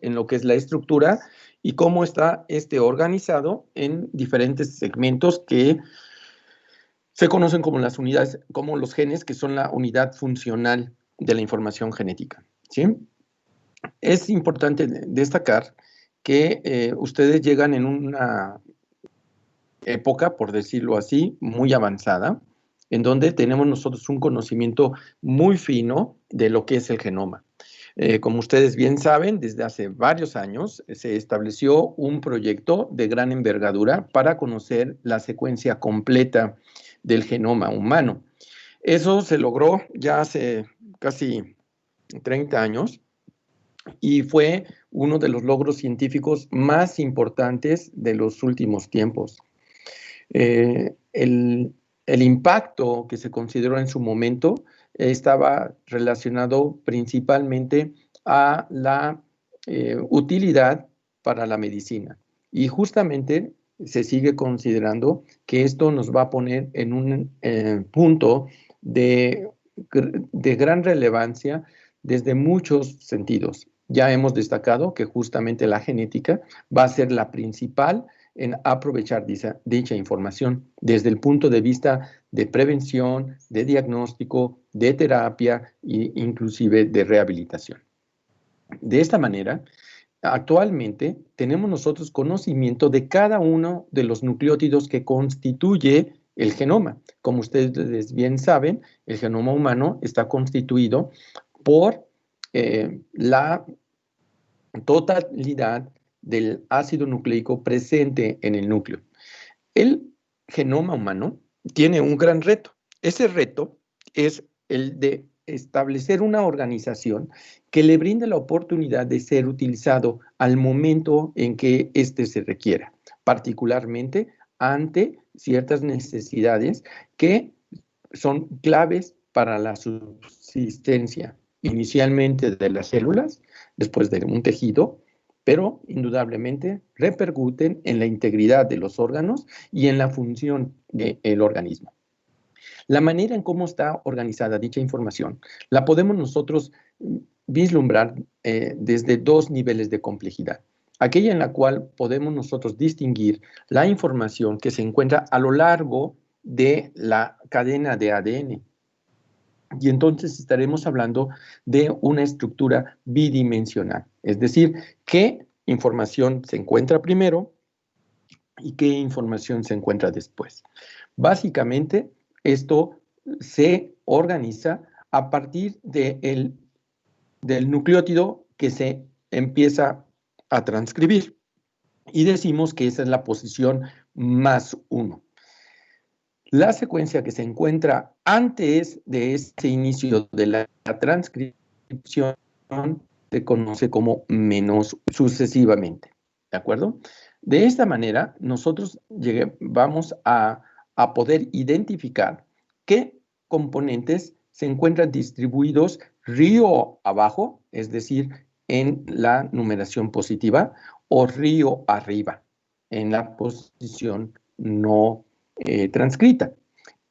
en lo que es la estructura y cómo está organizado en diferentes segmentos que se conocen como las unidades, como los genes, que son la unidad funcional de la información genética, ¿sí? Es importante destacar que ustedes llegan en una época, por decirlo así, muy avanzada, en donde tenemos nosotros un conocimiento muy fino de lo que es el genoma. Como ustedes bien saben, desde hace varios años se estableció un proyecto de gran envergadura para conocer la secuencia completa del genoma humano. Eso se logró ya hace casi 30 años y fue uno de los logros científicos más importantes de los últimos tiempos. El impacto que se consideró en su momento estaba relacionado principalmente a la utilidad para la medicina. Y justamente se sigue considerando que esto nos va a poner en un punto de gran relevancia desde muchos sentidos. Ya hemos destacado que justamente la genética va a ser la principal en aprovechar dicha información desde el punto de vista de prevención, de diagnóstico, de terapia e inclusive de rehabilitación. De esta manera, actualmente tenemos nosotros conocimiento de cada uno de los nucleótidos que constituye el genoma. Como ustedes bien saben, el genoma humano está constituido por la totalidad del ácido nucleico presente en el núcleo. El genoma humano tiene un gran reto. Ese reto es el de establecer una organización que le brinde la oportunidad de ser utilizado al momento en que éste se requiera, particularmente ante ciertas necesidades que son claves para la subsistencia, inicialmente de las células, después de un tejido, pero indudablemente repercuten en la integridad de los órganos y en la función del organismo. La manera en cómo está organizada dicha información la podemos nosotros vislumbrar desde dos niveles de complejidad. Aquella en la cual podemos nosotros distinguir la información que se encuentra a lo largo de la cadena de ADN. Y entonces estaremos hablando de una estructura bidimensional, es decir, qué información se encuentra primero y qué información se encuentra después. Básicamente, esto se organiza a partir del nucleótido que se empieza a transcribir y decimos que esa es la posición +1. La secuencia que se encuentra antes de este inicio de la transcripción se conoce como menos sucesivamente, ¿de acuerdo? De esta manera, nosotros vamos a poder identificar qué componentes se encuentran distribuidos río abajo, es decir, en la numeración positiva, o río arriba, en la posición no transcrita.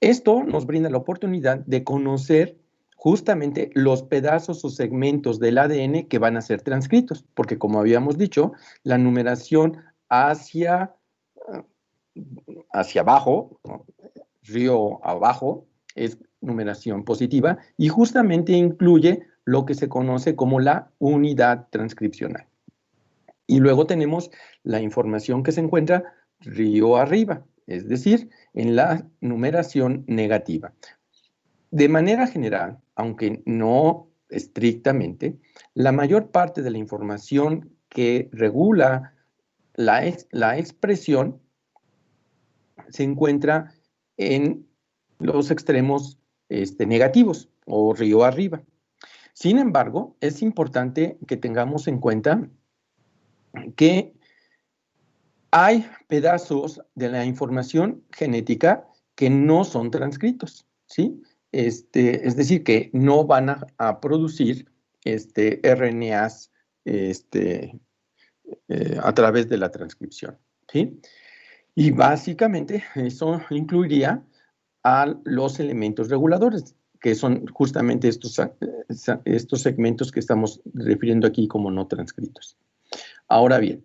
Esto nos brinda la oportunidad de conocer justamente los pedazos o segmentos del ADN que van a ser transcritos, porque como habíamos dicho, la numeración hacia abajo, río abajo, es numeración positiva y justamente incluye lo que se conoce como la unidad transcripcional. Y luego tenemos la información que se encuentra río arriba, es decir, en la numeración negativa. De manera general, aunque no estrictamente, la mayor parte de la información que regula la expresión se encuentra en los extremos negativos o río arriba. Sin embargo, es importante que tengamos en cuenta que hay pedazos de la información genética que no son transcritos, ¿sí? Es decir, que no van a producir RNAs a través de la transcripción, ¿sí? Y básicamente eso incluiría a los elementos reguladores. que son justamente estos segmentos que estamos refiriendo aquí como no transcritos. Ahora bien,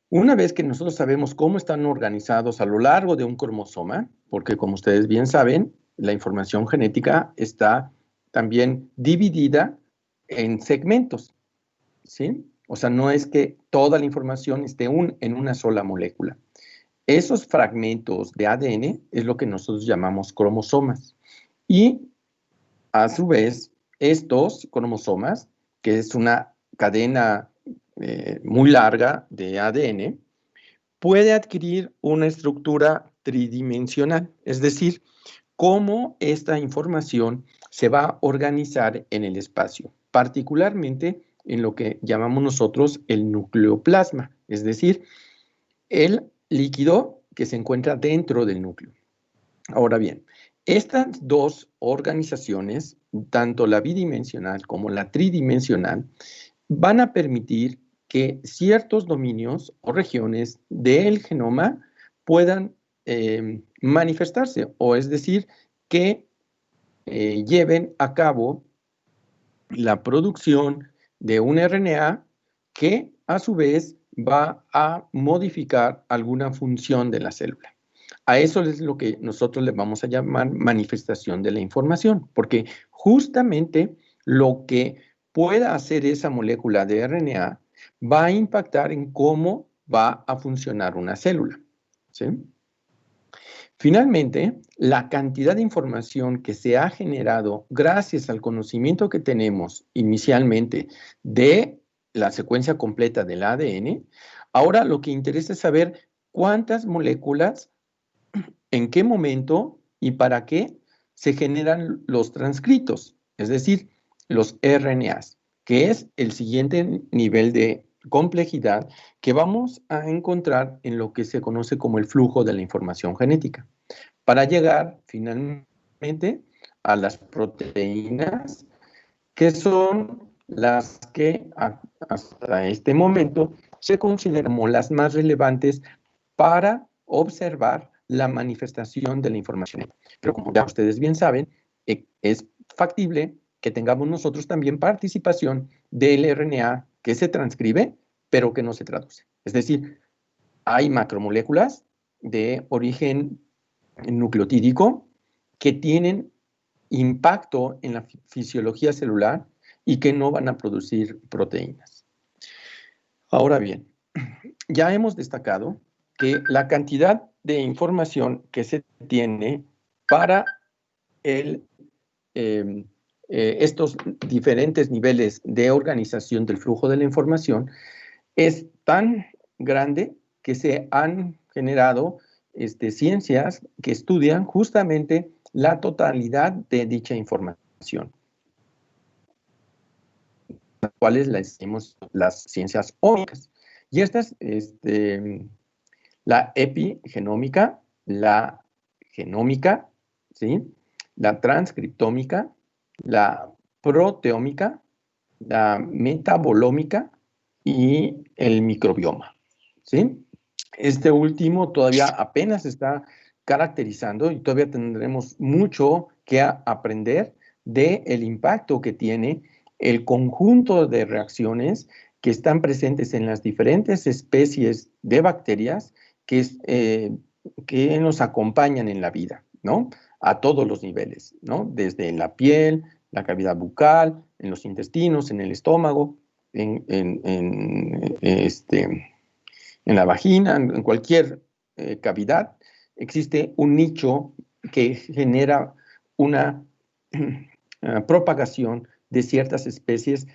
una vez que nosotros sabemos cómo están organizados a lo largo de un cromosoma, porque como ustedes bien saben, la información genética está también dividida en segmentos, ¿sí? O sea, no es que toda la información esté en una sola molécula. Esos fragmentos de ADN es lo que nosotros llamamos cromosomas. Y a su vez, estos cromosomas, que es una cadena muy larga de ADN, puede adquirir una estructura tridimensional, es decir, cómo esta información se va a organizar en el espacio, particularmente en lo que llamamos nosotros el nucleoplasma, es decir, el líquido que se encuentra dentro del núcleo. Ahora bien, estas dos organizaciones, tanto la bidimensional como la tridimensional, van a permitir que ciertos dominios o regiones del genoma puedan manifestarse, o es decir, que lleven a cabo la producción de un RNA que a su vez va a modificar alguna función de la célula. A eso es lo que nosotros le vamos a llamar manifestación de la información, porque justamente lo que pueda hacer esa molécula de RNA va a impactar en cómo va a funcionar una célula, ¿sí? Finalmente, la cantidad de información que se ha generado gracias al conocimiento que tenemos inicialmente de la secuencia completa del ADN, ahora lo que interesa es saber cuántas moléculas, en qué momento y para qué se generan los transcritos, es decir, los RNAs, que es el siguiente nivel de complejidad que vamos a encontrar en lo que se conoce como el flujo de la información genética, para llegar finalmente a las proteínas, que son las que hasta este momento se consideran como las más relevantes para observar la manifestación de la información. Pero como ya ustedes bien saben, es factible que tengamos nosotros también participación del RNA que se transcribe, pero que no se traduce. Es decir, hay macromoléculas de origen nucleotídico que tienen impacto en la fisiología celular y que no van a producir proteínas. Ahora bien, ya hemos destacado que la cantidad de información que se tiene para estos diferentes niveles de organización del flujo de la información es tan grande que se han generado ciencias que estudian justamente la totalidad de dicha información, las cuales las decimos las ciencias ómicas. Y estas, la epigenómica, la genómica, ¿sí? La transcriptómica, la proteómica, la metabolómica y el microbioma, ¿sí? Este último todavía apenas está caracterizando y todavía tendremos mucho que aprender del impacto que tiene el conjunto de reacciones que están presentes en las diferentes especies de bacterias que nos acompañan en la vida, ¿no? A todos los niveles, ¿no? Desde la piel, la cavidad bucal, en los intestinos, en el estómago, en la vagina, en cualquier cavidad, existe un nicho que genera una propagación de ciertas especies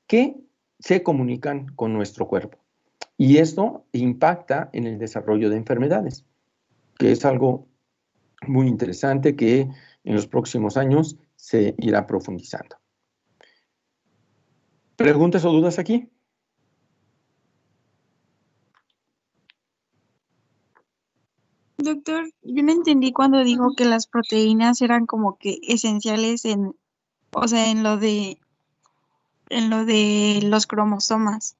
que se comunican con nuestro cuerpo. Y esto impacta en el desarrollo de enfermedades, que es algo muy interesante que en los próximos años se irá profundizando. ¿Preguntas o dudas aquí? Doctor, yo no entendí cuando dijo que las proteínas eran como que esenciales o sea, en lo de los cromosomas.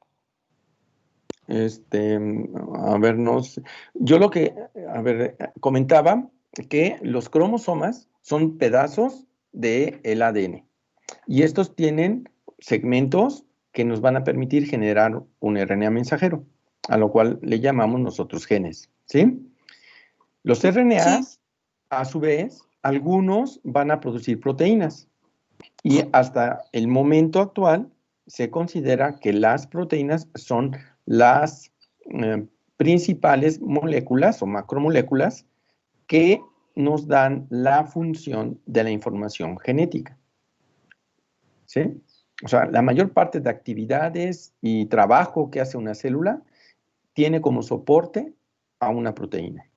A ver, no sé. Yo comentaba que los cromosomas son pedazos del ADN. Y estos tienen segmentos que nos van a permitir generar un RNA mensajero, a lo cual le llamamos nosotros genes, ¿sí? Los RNAs, Sí. a su vez, algunos van a producir proteínas. Y hasta el momento actual se considera que las proteínas son las principales moléculas o macromoléculas que nos dan la función de la información genética. ¿Sí? O sea, la mayor parte de actividades y trabajo que hace una célula tiene como soporte a una proteína.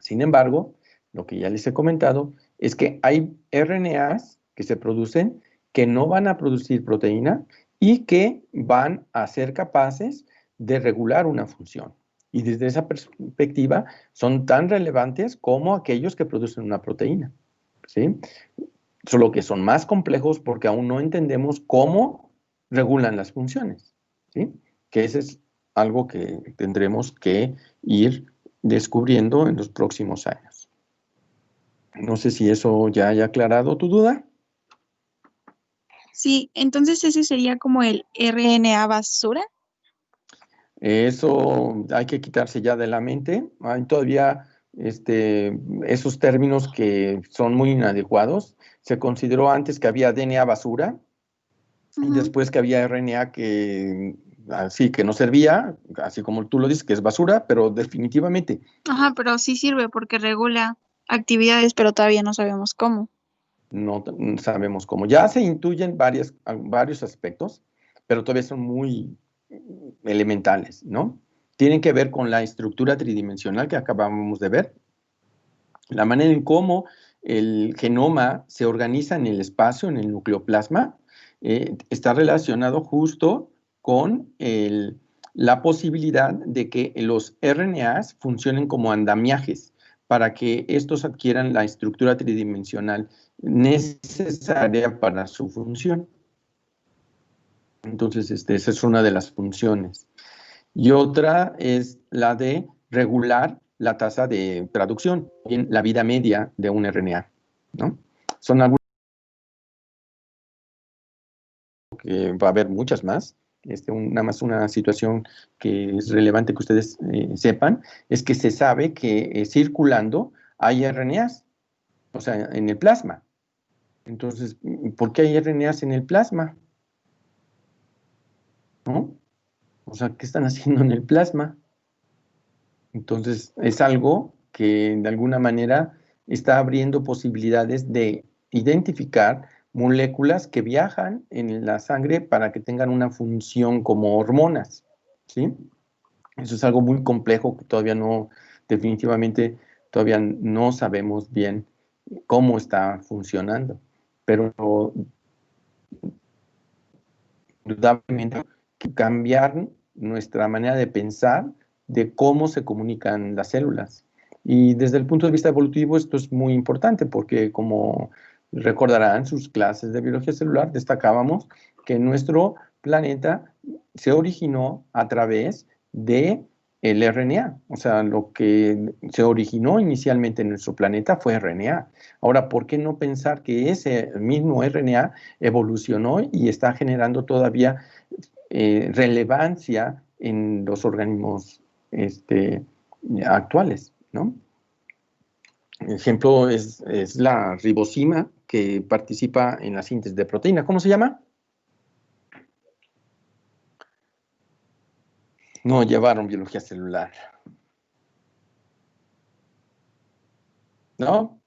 Sin embargo, lo que ya les he comentado es que hay RNAs que se producen que no van a producir proteína y que van a ser capaces de regular una función. Y desde esa perspectiva son tan relevantes como aquellos que producen una proteína, ¿sí? Solo que son más complejos porque aún no entendemos cómo regulan las funciones, ¿sí? Que ese es algo que tendremos que ir descubriendo en los próximos años. No sé si eso ya haya aclarado tu duda. Sí, entonces ese sería como el RNA basura. Eso hay que quitarse ya de la mente. Hay todavía esos términos que son muy inadecuados. Se consideró antes que había DNA basura, y después que había RNA que así que no servía, así como tú lo dices, que es basura, pero definitivamente Ajá, pero sí sirve porque regula actividades, pero todavía no sabemos cómo. no sabemos cómo. Ya se intuyen varios aspectos, pero todavía son muy elementales, ¿no? Tienen que ver con la estructura tridimensional que acabamos de ver, la manera en cómo el genoma se organiza en el espacio, en el nucleoplasma, está relacionado justo con la posibilidad de que los RNAs funcionen como andamiajes para que estos adquieran la estructura tridimensional necesaria para su función. Entonces, esa es una de las funciones. Y otra es la de regular la tasa de traducción, bien, la vida media de un RNA, ¿no? Son algunas que va a haber muchas más. Nada más una situación que es relevante que ustedes sepan, es que se sabe que circulando hay RNAs, o sea, en el plasma. Entonces, ¿por qué hay RNAs en el plasma? ¿No? O sea, ¿qué están haciendo en el plasma? Entonces, es algo que de alguna manera está abriendo posibilidades de identificar moléculas que viajan en la sangre para que tengan una función como hormonas, ¿sí? Eso es algo muy complejo que todavía no, definitivamente, todavía no sabemos bien cómo está funcionando, pero indudablemente cambiar nuestra manera de pensar de cómo se comunican las células. Y desde el punto de vista evolutivo esto es muy importante porque, como recordarán sus clases de biología celular, destacábamos que nuestro planeta se originó a través de el RNA, o sea, lo que se originó inicialmente en nuestro planeta fue RNA. Ahora, ¿por qué no pensar que ese mismo RNA evolucionó y está generando todavía relevancia en los organismos actuales, ¿no? Ejemplo es la ribosima que participa en la síntesis de proteína. ¿Cómo se llama? No llevaron biología celular. ¿No?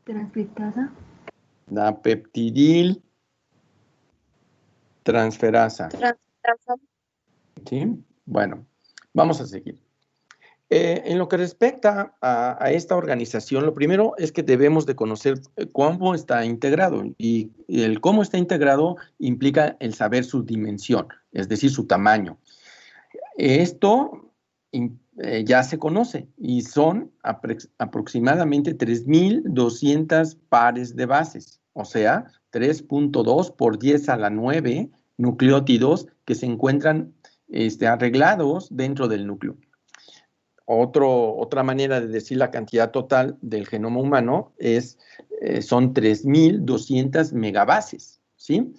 Transcriptasa. La peptidil transferasa. ¿Sí? Bueno, vamos a seguir. En lo que respecta a esta organización, lo primero es que debemos de conocer cómo está integrado, y el cómo está integrado implica el saber su dimensión, es decir, su tamaño. Esto ya se conoce y son aproximadamente 3.200 pares de bases, o sea, 3.2 por 10 a la 9 nucleótidos que se encuentran arreglados dentro del núcleo. Otra manera de decir la cantidad total del genoma humano es son 3.200 megabases, ¿sí?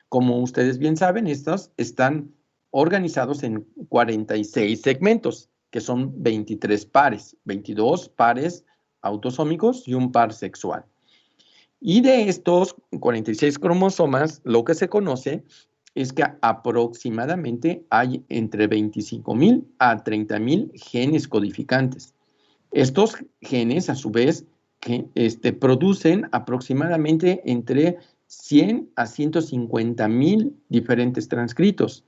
Como ustedes bien saben, estos están organizados en 46 segmentos, que son 23 pares, 22 pares autosómicos y un par sexual. Y de estos 46 cromosomas, lo que se conoce es que aproximadamente hay entre 25.000 a 30.000 genes codificantes. Estos genes, a su vez, producen aproximadamente entre 100 a 150.000 diferentes transcritos.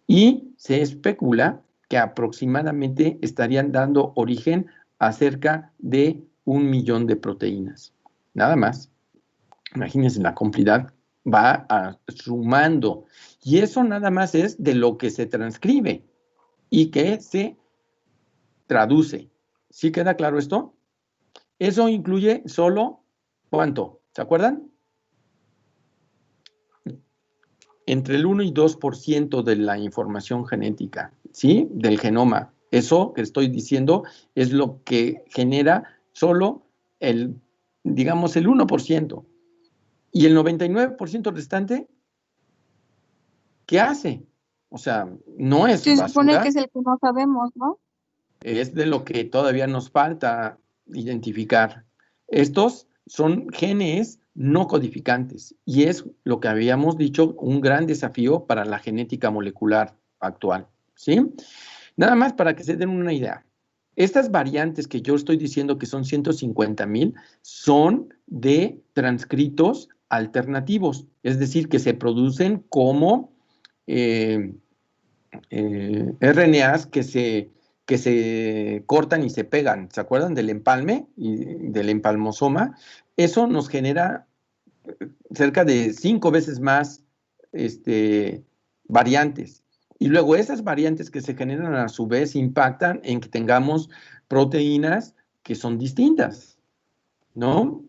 Y se especula que aproximadamente estarían dando origen a cerca de 1.000.000 de proteínas. Nada más. Imagínense, la complejidad va sumando. Y eso nada más es de lo que se transcribe y que se traduce. ¿Sí queda claro esto? Eso incluye solo, ¿cuánto? ¿Se acuerdan? Entre el 1 y 2% de la información genética, ¿sí? Del genoma. Eso que estoy diciendo es lo que genera solo digamos, el 1%. Y el 99% restante, ¿qué hace? O sea, no es Se supone que basura, es el que no sabemos, ¿no? es de lo que todavía nos falta identificar. Estos son genes no codificantes y es lo que habíamos dicho, un gran desafío para la genética molecular actual, ¿sí? Nada más para que se den una idea. Estas variantes que yo estoy diciendo que son 150.000 son de transcritos alternativos, es decir, que se producen como RNAs que se cortan y se pegan. ¿Se acuerdan del empalme y del empalmosoma? Eso nos genera cerca de 5 veces más variantes. Y luego esas variantes que se generan a su vez impactan en que tengamos proteínas que son distintas, ¿no?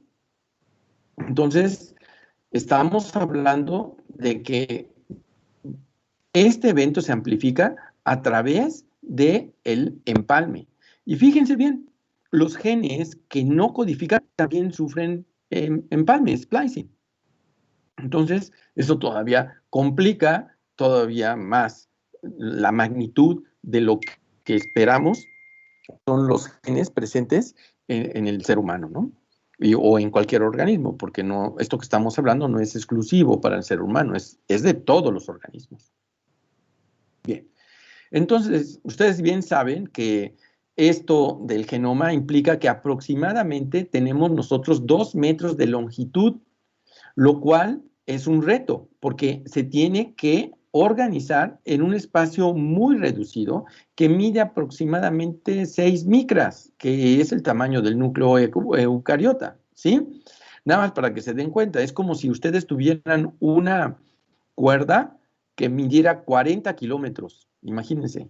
Entonces, estamos hablando de que este evento se amplifica a través del empalme. Y fíjense bien, los genes que no codifican también sufren empalme, splicing. Entonces, eso todavía complica todavía más la magnitud de lo que esperamos son los genes presentes en el ser humano, ¿no? O en cualquier organismo, porque no, esto que estamos hablando no es exclusivo para el ser humano, es de todos los organismos. Bien, entonces, ustedes bien saben que esto del genoma implica que aproximadamente tenemos nosotros 2 metros de longitud, lo cual es un reto, porque se tiene que organizar en un espacio muy reducido que mide aproximadamente 6 micras, que es el tamaño del núcleo eucariota, ¿sí? Nada más para que se den cuenta, es como si ustedes tuvieran una cuerda que midiera 40 kilómetros, imagínense,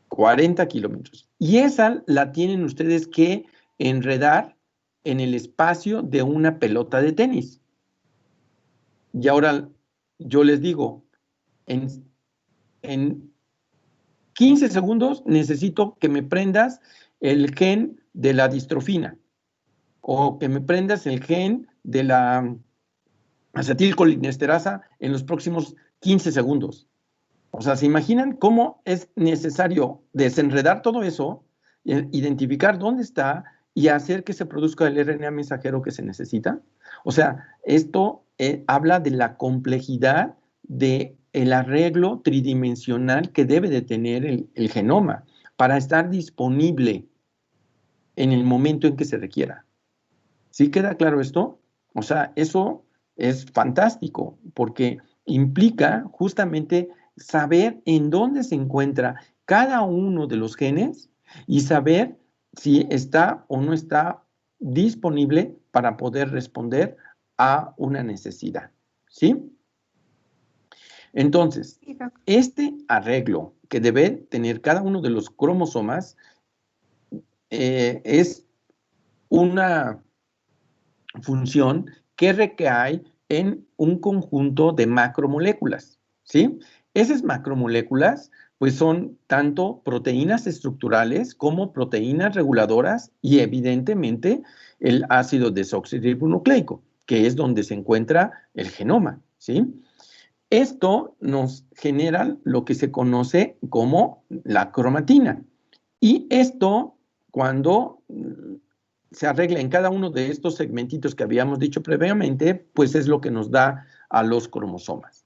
40 kilómetros. Y esa la tienen ustedes que enredar en el espacio de una pelota de tenis. Y ahora yo les digo, en 15 segundos necesito que me prendas el gen de la distrofina o que me prendas el gen de la acetilcolinesterasa en los próximos 15 segundos. O sea, ¿se imaginan cómo es necesario desenredar todo eso, identificar dónde está y hacer que se produzca el RNA mensajero que se necesita? O sea, esto habla de la complejidad del arreglo tridimensional que debe de tener el genoma para estar disponible en el momento en que se requiera. ¿Sí queda claro esto? O sea, eso es fantástico porque implica justamente saber en dónde se encuentra cada uno de los genes y saber si está o no está disponible para poder responder a una necesidad. ¿Sí? Entonces, este arreglo que debe tener cada uno de los cromosomas es una función que recae en un conjunto de macromoléculas, ¿sí? Esas macromoléculas pues son tanto proteínas estructurales como proteínas reguladoras y evidentemente el ácido desoxirribonucleico, que es donde se encuentra el genoma, ¿sí? Esto nos genera lo que se conoce como la cromatina. Y esto, cuando se arregla en cada uno de estos segmentitos que habíamos dicho previamente, pues es lo que nos da a los cromosomas.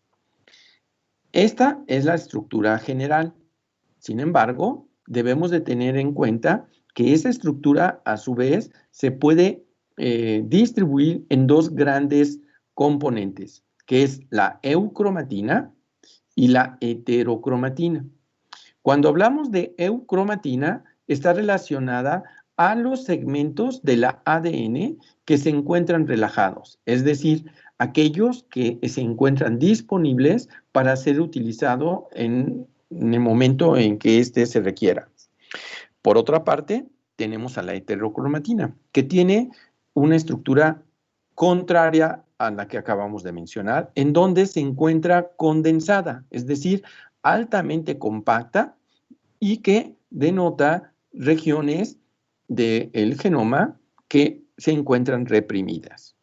Esta es la estructura general. Sin embargo, debemos de tener en cuenta que esa estructura, a su vez, se puede distribuir en dos grandes componentes, que es la eucromatina y la heterocromatina. Cuando hablamos de eucromatina, está relacionada a los segmentos de la ADN que se encuentran relajados, es decir, aquellos que se encuentran disponibles para ser utilizado en el momento en que éste se requiera. Por otra parte, tenemos a la heterocromatina, que tiene una estructura contraria a la que acabamos de mencionar, en donde se encuentra condensada, es decir, altamente compacta y que denota regiones del genoma que se encuentran reprimidas.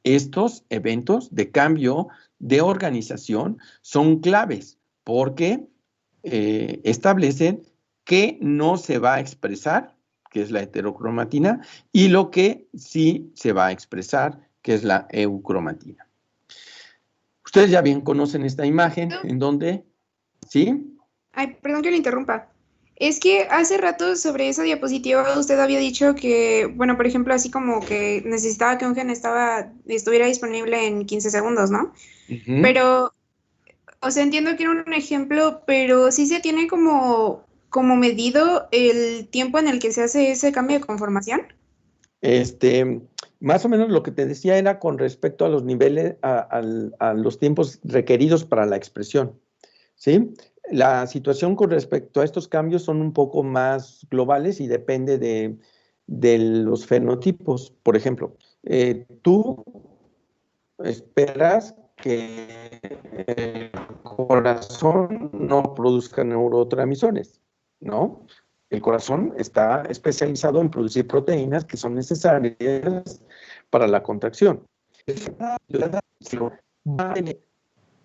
Estos eventos de cambio de organización son claves porque establecen qué no se va a expresar, que es la heterocromatina, y lo que sí se va a expresar, que es la eucromatina. Ustedes ya bien conocen esta imagen en donde, ¿sí? Ay, perdón que le interrumpa. Es que hace rato sobre esa diapositiva usted había dicho que, bueno, por ejemplo, así como que necesitaba que un gen estuviera disponible en 15 segundos, ¿no? Pero, o sea, entiendo que era un ejemplo, pero sí se tiene como medido el tiempo en el que se hace ese cambio de conformación. Más o menos lo que te decía era con respecto a los niveles, a los tiempos requeridos para la expresión, ¿sí? La situación con respecto a estos cambios son un poco más globales y depende de los fenotipos. Por ejemplo, tú esperas que el corazón no produzca neurotransmisores, ¿no? El corazón está especializado en producir proteínas que son necesarias para la contracción. Va a tener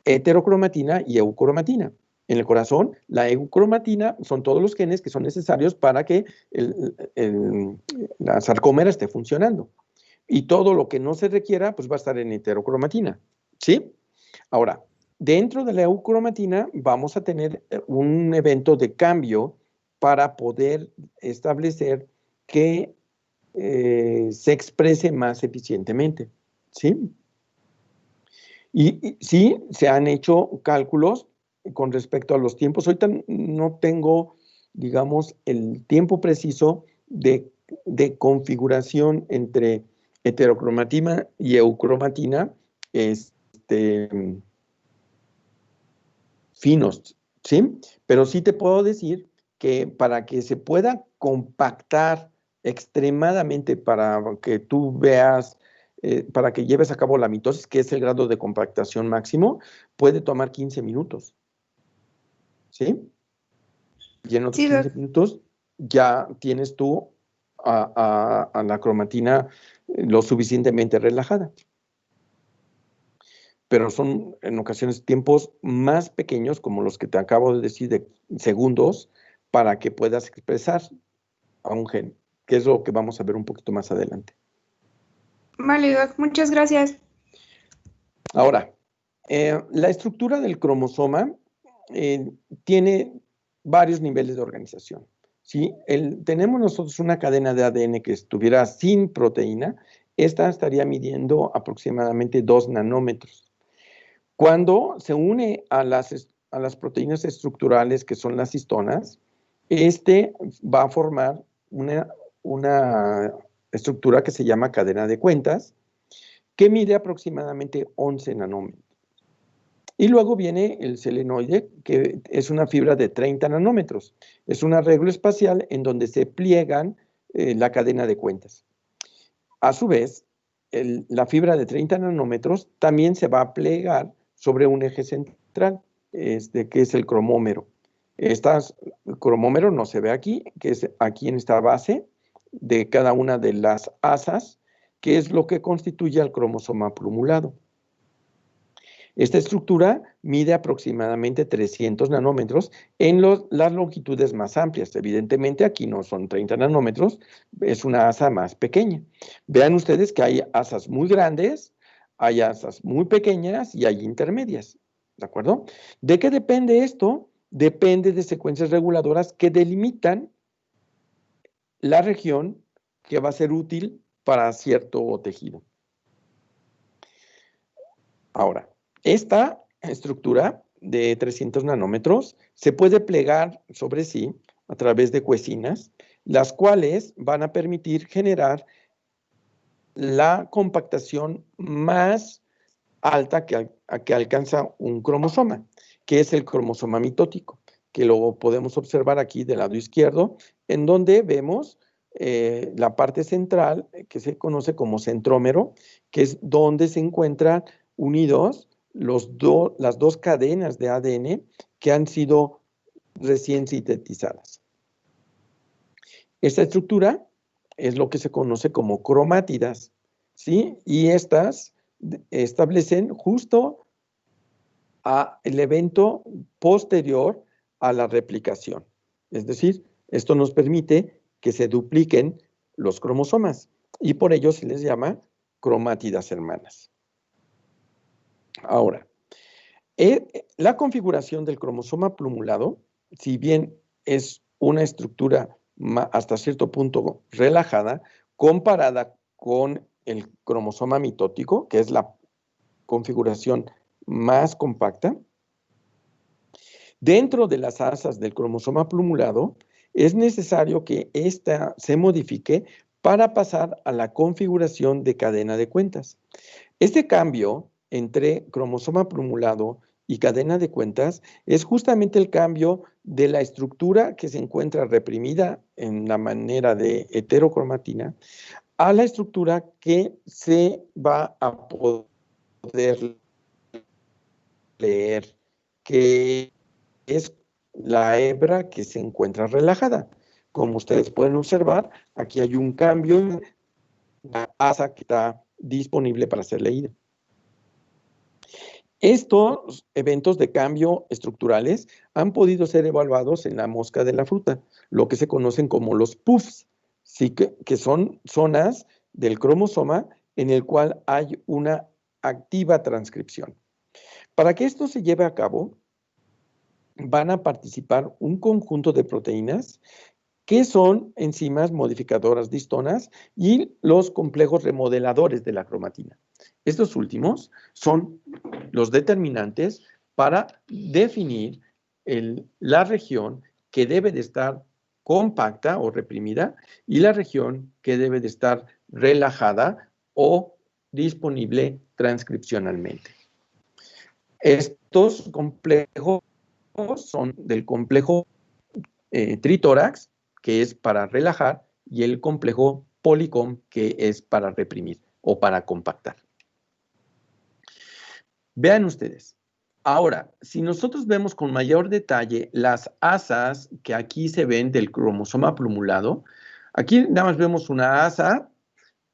heterocromatina y eucromatina. En el corazón, la eucromatina son todos los genes que son necesarios para que la sarcómera esté funcionando. Y todo lo que no se requiera, pues va a estar en heterocromatina, ¿sí? Ahora, dentro de la eucromatina vamos a tener un evento de cambio para poder establecer que se exprese más eficientemente, ¿sí? Y sí, se han hecho cálculos con respecto a los tiempos. Ahorita no tengo, digamos, el tiempo preciso de configuración entre heterocromatina y eucromatina finos, ¿sí? Pero sí te puedo decir que para que se pueda compactar extremadamente para que tú veas, para que lleves a cabo la mitosis, que es el grado de compactación máximo, puede tomar 15 minutos, ¿sí? Y en otros 15 minutos ya tienes tú a la cromatina lo suficientemente relajada. Pero son en ocasiones tiempos más pequeños, como los que te acabo de decir, de segundos, para que puedas expresar a un gen, que es lo que vamos a ver un poquito más adelante. Vale, Doc, muchas gracias. Ahora, la estructura del cromosoma tiene varios niveles de organización. Si tenemos nosotros una cadena de ADN que estuviera sin proteína, esta estaría midiendo aproximadamente 2 nanómetros. Cuando se une a las proteínas estructurales, que son las histonas, va a formar una estructura que se llama cadena de cuentas, que mide aproximadamente 11 nanómetros. Y luego viene el selenoide, que es una fibra de 30 nanómetros. Es un arreglo espacial en donde se pliegan la cadena de cuentas. A su vez, la fibra de 30 nanómetros también se va a plegar sobre un eje central. que es el cromómero. El cromómero no se ve aquí, que es aquí en esta base de cada una de las asas, que es lo que constituye al cromosoma plumulado. Esta estructura mide aproximadamente 300 nanómetros en las longitudes más amplias. Evidentemente aquí no son 30 nanómetros, es una asa más pequeña. Vean ustedes que hay asas muy grandes, hay asas muy pequeñas y hay intermedias. ¿De acuerdo? ¿De qué depende esto? Depende de secuencias reguladoras que delimitan la región que va a ser útil para cierto tejido. Ahora, esta estructura de 300 nanómetros se puede plegar sobre sí a través de cuecinas, las cuales van a permitir generar la compactación más alta que alcanza un cromosoma, que es el cromosoma mitótico, que lo podemos observar aquí del lado izquierdo, en donde vemos la parte central, que se conoce como centrómero, que es donde se encuentran unidos las dos cadenas de ADN que han sido recién sintetizadas. Esta estructura es lo que se conoce como cromátidas, ¿sí? Y estas establecen justo el evento posterior a la replicación. Es decir, esto nos permite que se dupliquen los cromosomas y por ello se les llama cromátidas hermanas. Ahora, la configuración del cromosoma plumulado, si bien es una estructura hasta cierto punto relajada, comparada con el cromosoma mitótico, que es la configuración más compacta, dentro de las asas del cromosoma plumulado, es necesario que ésta se modifique para pasar a la configuración de cadena de cuentas. Este cambio entre cromosoma plumulado y cadena de cuentas es justamente el cambio de la estructura que se encuentra reprimida en la manera de heterocromatina a la estructura que se va a poder leer, que es la hebra que se encuentra relajada. Como ustedes pueden observar, aquí hay un cambio en la asa que está disponible para ser leída. Estos eventos de cambio estructurales han podido ser evaluados en la mosca de la fruta, lo que se conocen como los PUFs, ¿sí? que son zonas del cromosoma en el cual hay una activa transcripción. Para que esto se lleve a cabo, van a participar un conjunto de proteínas que son enzimas modificadoras de histonas y los complejos remodeladores de la cromatina. Estos últimos son los determinantes para definir la región que debe de estar compacta o reprimida y la región que debe de estar relajada o disponible transcripcionalmente. Estos complejos son del complejo tritórax, que es para relajar, y el complejo policom, que es para reprimir o para compactar. Vean ustedes. Ahora, si nosotros vemos con mayor detalle las asas que aquí se ven del cromosoma plumulado, aquí nada más vemos una asa,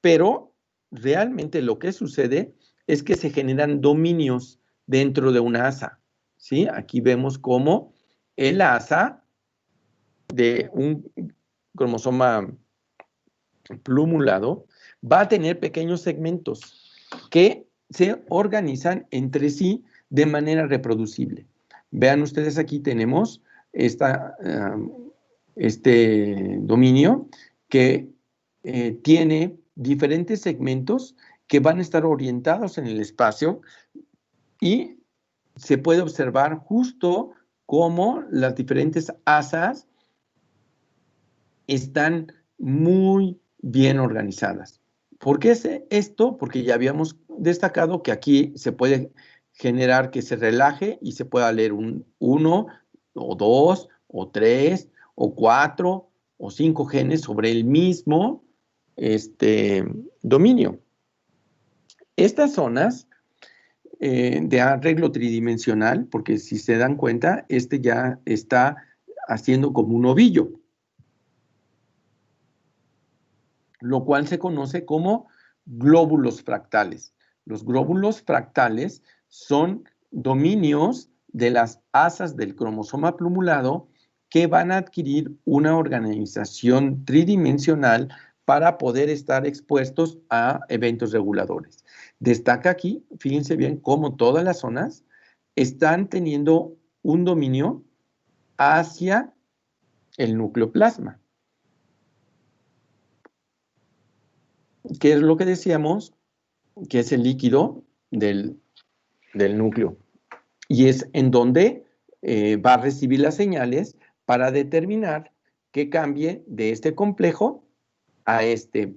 pero realmente lo que sucede es que se generan dominios dentro de una asa, ¿sí? Aquí vemos cómo el asa de un cromosoma plumulado va a tener pequeños segmentos que se organizan entre sí de manera reproducible. Vean ustedes, aquí tenemos este dominio que tiene diferentes segmentos que van a estar orientados en el espacio y se puede observar justo cómo las diferentes asas están muy bien organizadas. ¿Por qué es esto? Porque ya habíamos destacado que aquí se puede generar que se relaje y se pueda leer un 1 o 2 o 3 o 4 o 5 genes sobre el mismo dominio. Estas zonas de arreglo tridimensional, porque si se dan cuenta, este ya está haciendo como un ovillo, lo cual se conoce como glóbulos fractales. Los glóbulos fractales son dominios de las asas del cromosoma plumulado que van a adquirir una organización tridimensional para poder estar expuestos a eventos reguladores. Destaca aquí, fíjense bien, cómo todas las zonas están teniendo un dominio hacia el nucleoplasma. ¿Qué es lo que decíamos? Que es el líquido del núcleo. Y es en donde va a recibir las señales para determinar que cambie de este complejo a esta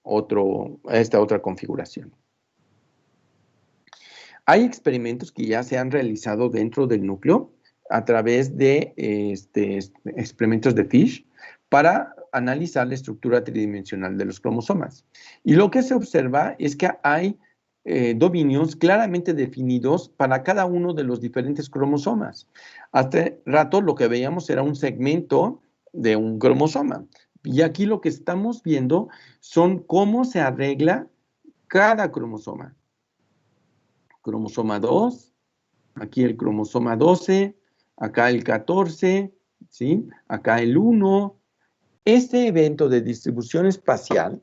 otra configuración. Hay experimentos que ya se han realizado dentro del núcleo a través de experimentos de Fish para analizar la estructura tridimensional de los cromosomas. Y lo que se observa es que hay dominios claramente definidos para cada uno de los diferentes cromosomas. Hace rato lo que veíamos era un segmento de un cromosoma. Y aquí lo que estamos viendo son cómo se arregla cada cromosoma. Cromosoma 2, aquí el cromosoma 12, acá el 14, ¿sí? Acá el 1. Este evento de distribución espacial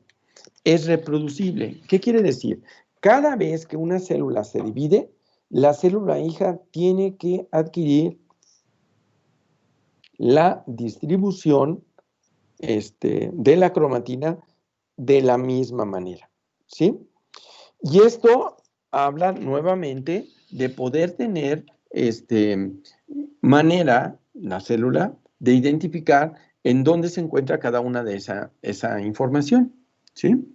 es reproducible. ¿Qué quiere decir? Cada vez que una célula se divide, la célula hija tiene que adquirir la distribución de la cromatina de la misma manera, ¿sí? Y esto habla nuevamente de poder tener manera, la célula, de identificar en dónde se encuentra cada una de esa información, ¿sí?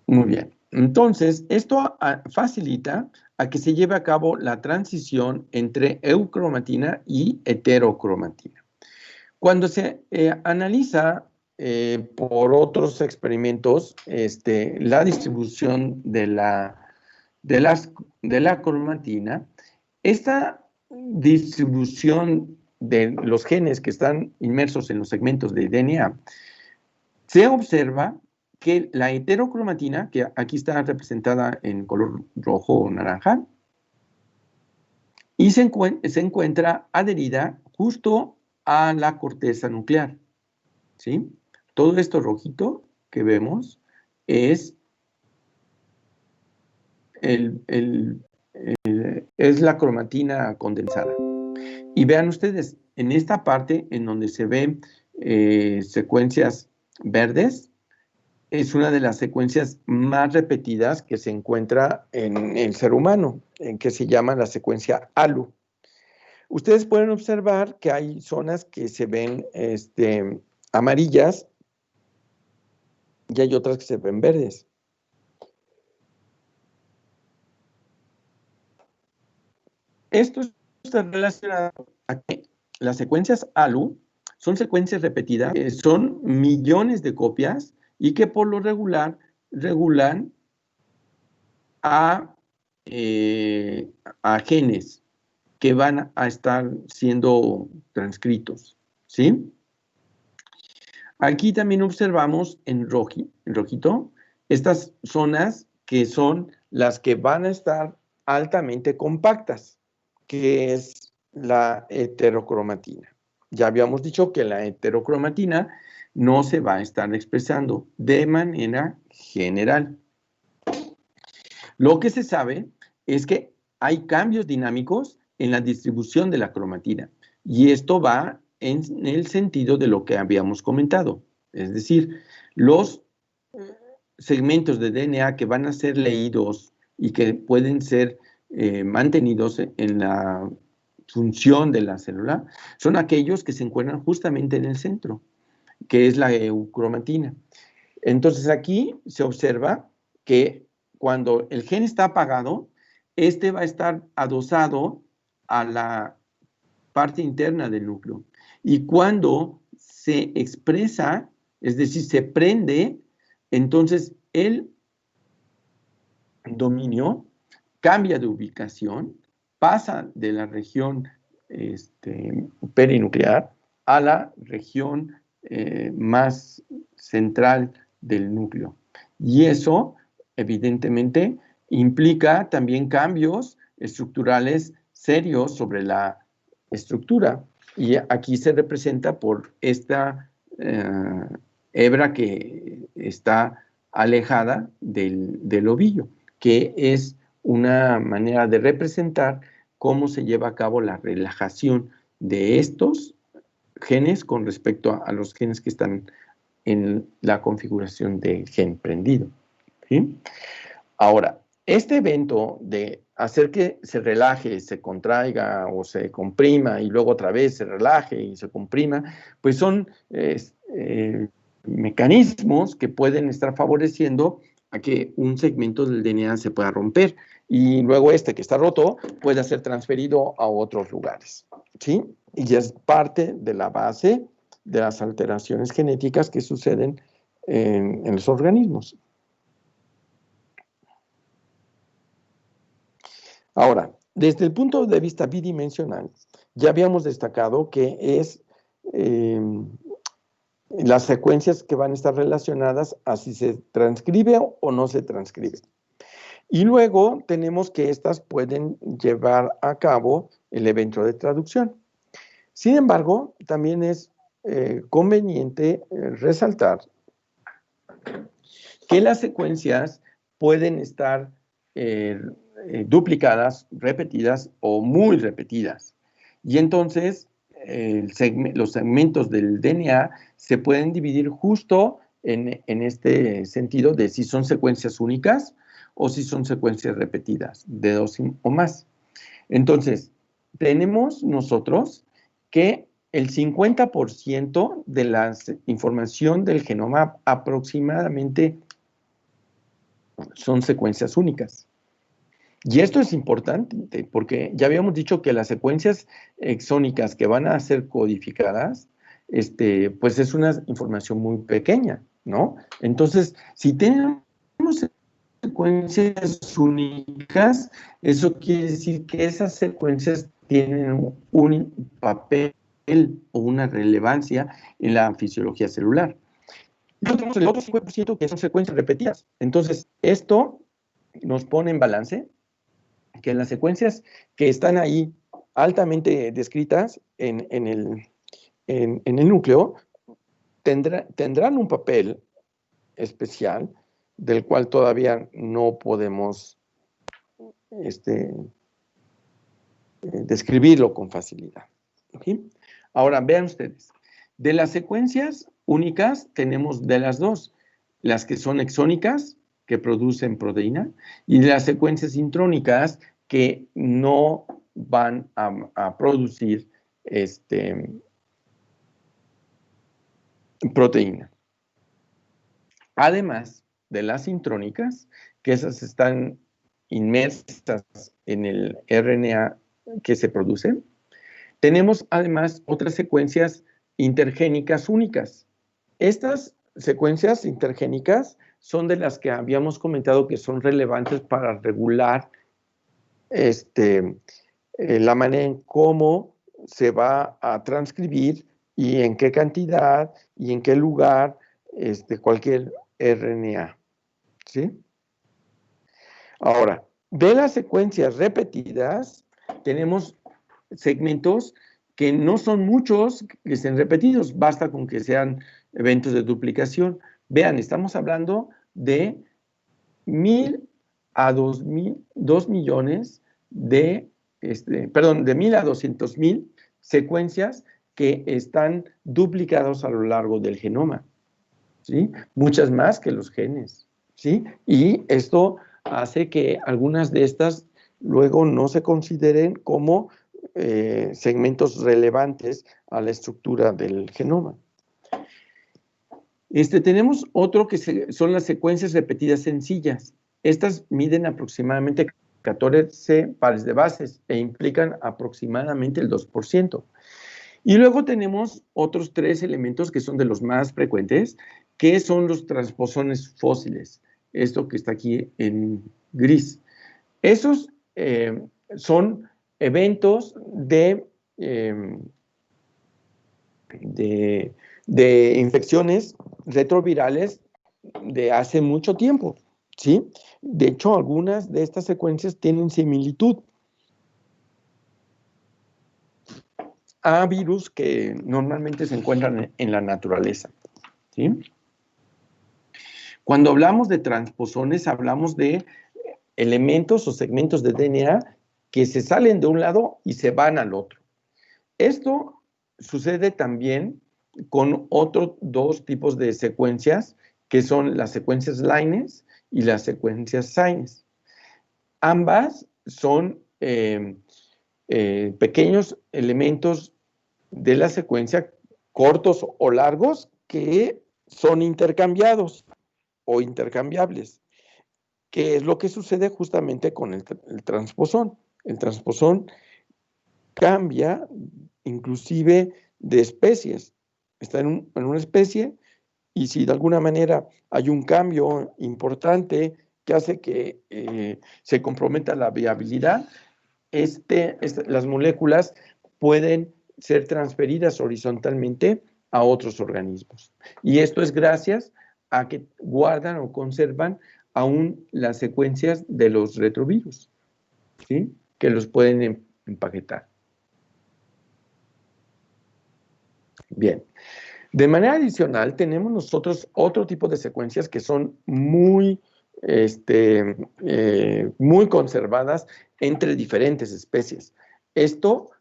Muy bien. Entonces, esto facilita a que se lleve a cabo la transición entre eucromatina y heterocromatina. Cuando se analiza por otros experimentos la distribución de la cromatina, esta distribución de los genes que están inmersos en los segmentos de DNA, se observa que la heterocromatina, que aquí está representada en color rojo o naranja, y se encuentra adherida justo a la corteza nuclear, ¿sí? Todo esto rojito que vemos es la cromatina condensada. Y vean ustedes, en esta parte en donde se ven secuencias verdes, es una de las secuencias más repetidas que se encuentra en el ser humano, que se llama la secuencia ALU. Ustedes pueden observar que hay zonas que se ven amarillas y hay otras que se ven verdes. Esto está relacionado a que las secuencias ALU son secuencias repetidas, son millones de copias y que por lo regular regulan a genes que van a estar siendo transcritos, ¿sí? Aquí también observamos en rojito estas zonas que son las que van a estar altamente compactas, que es la heterocromatina. Ya habíamos dicho que la heterocromatina no se va a estar expresando de manera general. Lo que se sabe es que hay cambios dinámicos en la distribución de la cromatina y esto va en el sentido de lo que habíamos comentado. Es decir, los segmentos de DNA que van a ser leídos y que pueden ser mantenidos en la función de la célula son aquellos que se encuentran justamente en el centro, que es la eucromatina. Entonces aquí se observa que cuando el gen está apagado, este va a estar adosado a la parte interna del núcleo. Y cuando se expresa, es decir, se prende, entonces el dominio cambia de ubicación, pasa de la región perinuclear a la región más central del núcleo. Y eso, evidentemente, implica también cambios estructurales serios sobre la estructura. Y aquí se representa por esta hebra que está alejada del ovillo, que es una manera de representar cómo se lleva a cabo la relajación de estos genes con respecto a los genes que están en la configuración de gen prendido, ¿sí? Ahora, este evento de hacer que se relaje, se contraiga o se comprima y luego otra vez se relaje y se comprima, pues son mecanismos que pueden estar favoreciendo a que un segmento del DNA se pueda romper y luego este que está roto pueda ser transferido a otros lugares, ¿sí? Y ya es parte de la base de las alteraciones genéticas que suceden en los organismos. Ahora, desde el punto de vista bidimensional, ya habíamos destacado que es las secuencias que van a estar relacionadas a si se transcribe o no se transcribe. Y luego tenemos que estas pueden llevar a cabo el evento de traducción. Sin embargo, también es conveniente resaltar que las secuencias pueden estar duplicadas, repetidas o muy repetidas. Y entonces los segmentos del DNA se pueden dividir justo en este sentido de si son secuencias únicas o si son secuencias repetidas, de 2 o más. Entonces, tenemos nosotros que el 50% de la información del genoma aproximadamente son secuencias únicas. Y esto es importante porque ya habíamos dicho que las secuencias exónicas que van a ser codificadas, pues es una información muy pequeña, ¿no? Entonces, si tenemos secuencias únicas, eso quiere decir que esas secuencias tienen un papel o una relevancia en la fisiología celular. Luego tenemos el otro 50% que son secuencias repetidas. Entonces, esto nos pone en balance que las secuencias que están ahí altamente descritas en el núcleo tendrán un papel especial del cual todavía no podemos describirlo con facilidad. ¿Okay? Ahora, vean ustedes, de las secuencias únicas tenemos de las dos, las que son exónicas, que producen proteína, y las secuencias intrónicas que no van a producir proteína. Además de las intrónicas, que esas están inmersas en el RNA que se produce, tenemos además otras secuencias intergénicas únicas. Estas secuencias intergénicas son de las que habíamos comentado que son relevantes para regular la manera en cómo se va a transcribir y en qué cantidad y en qué lugar cualquier RNA, ¿sí? Ahora, de las secuencias repetidas, tenemos segmentos que no son muchos que estén repetidos, basta con que sean eventos de duplicación. Vean, estamos hablando de 1,000 a 2 millones de 1,000 a 200,000 secuencias que están duplicados a lo largo del genoma, ¿sí? Muchas más que los genes, ¿sí? Y esto hace que algunas de estas luego no se consideren como segmentos relevantes a la estructura del genoma. Tenemos otro que son las secuencias repetidas sencillas. Estas miden aproximadamente 14 pares de bases e implican aproximadamente el 2%. Y luego tenemos otros 3 elementos que son de los más frecuentes, que son los transposones fósiles. Esto que está aquí en gris. Esos son eventos de infecciones retrovirales de hace mucho tiempo, ¿sí? De hecho, algunas de estas secuencias tienen similitud a virus que normalmente se encuentran en la naturaleza, ¿sí? Cuando hablamos de transposones, hablamos de elementos o segmentos de DNA que se salen de un lado y se van al otro. Esto sucede también con otros dos tipos de secuencias, que son las secuencias Lines y las secuencias Sines. Ambas son pequeños elementos de la secuencia, cortos o largos, que son intercambiados o intercambiables, que es lo que sucede justamente con el transposón. El transposón cambia inclusive de especies. Está en una especie y si de alguna manera hay un cambio importante que hace que se comprometa la viabilidad, las moléculas pueden ser transferidas horizontalmente a otros organismos. Y esto es gracias a que guardan o conservan aún las secuencias de los retrovirus, ¿sí? Que los pueden empaquetar. Bien. De manera adicional, tenemos nosotros otro tipo de secuencias que son muy conservadas entre diferentes especies. Esto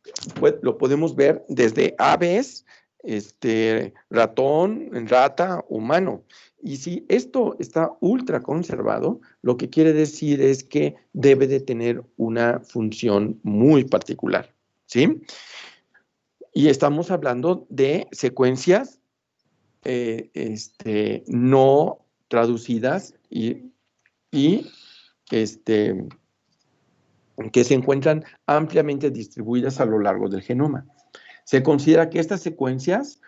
lo podemos ver desde aves, ratón, rata, humano. Y si esto está ultra conservado, lo que quiere decir es que debe de tener una función muy particular, ¿sí? Y estamos hablando de secuencias no traducidas y que se encuentran ampliamente distribuidas a lo largo del genoma. Se considera que estas secuencias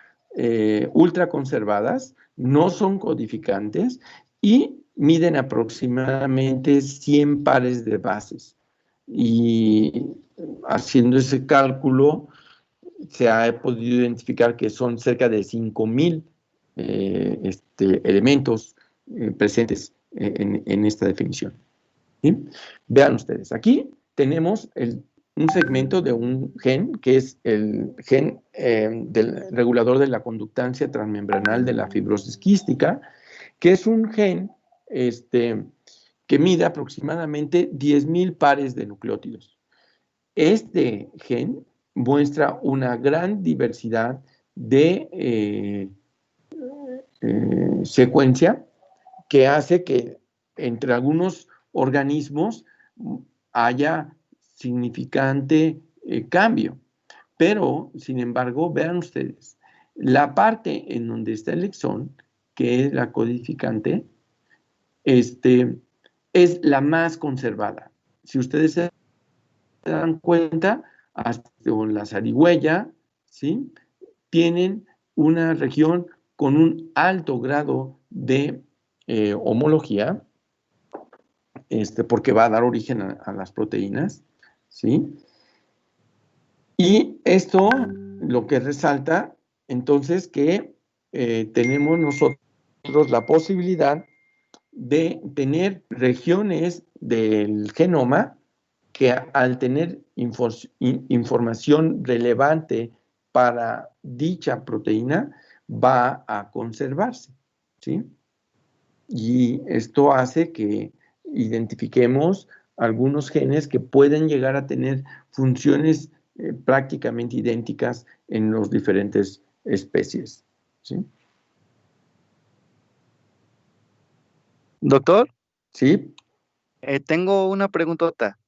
ultra conservadas no son codificantes y miden aproximadamente 100 pares de bases. Y haciendo ese cálculo, se ha podido identificar que son cerca de 5,000 elementos presentes en esta definición, ¿sí? Vean ustedes, aquí tenemos un segmento de un gen, que es el gen del regulador de la conductancia transmembranal de la fibrosis quística, que es un gen que mide aproximadamente 10,000 pares de nucleótidos. Este gen muestra una gran diversidad de secuencia que hace que entre algunos organismos haya significante cambio. Pero, sin embargo, vean ustedes, la parte en donde está el exón, que es la codificante, es la más conservada. Si ustedes se dan cuenta, hasta la zarigüeya, ¿sí? Tienen una región con un alto grado de homología, porque va a dar origen a las proteínas, ¿sí? Y esto lo que resalta, entonces, que tenemos nosotros la posibilidad de tener regiones del genoma que al tener información relevante para dicha proteína va a conservarse, ¿sí? Y esto hace que identifiquemos algunos genes que pueden llegar a tener funciones prácticamente idénticas en las diferentes especies, ¿sí? Doctor, ¿Sí? tengo una preguntota.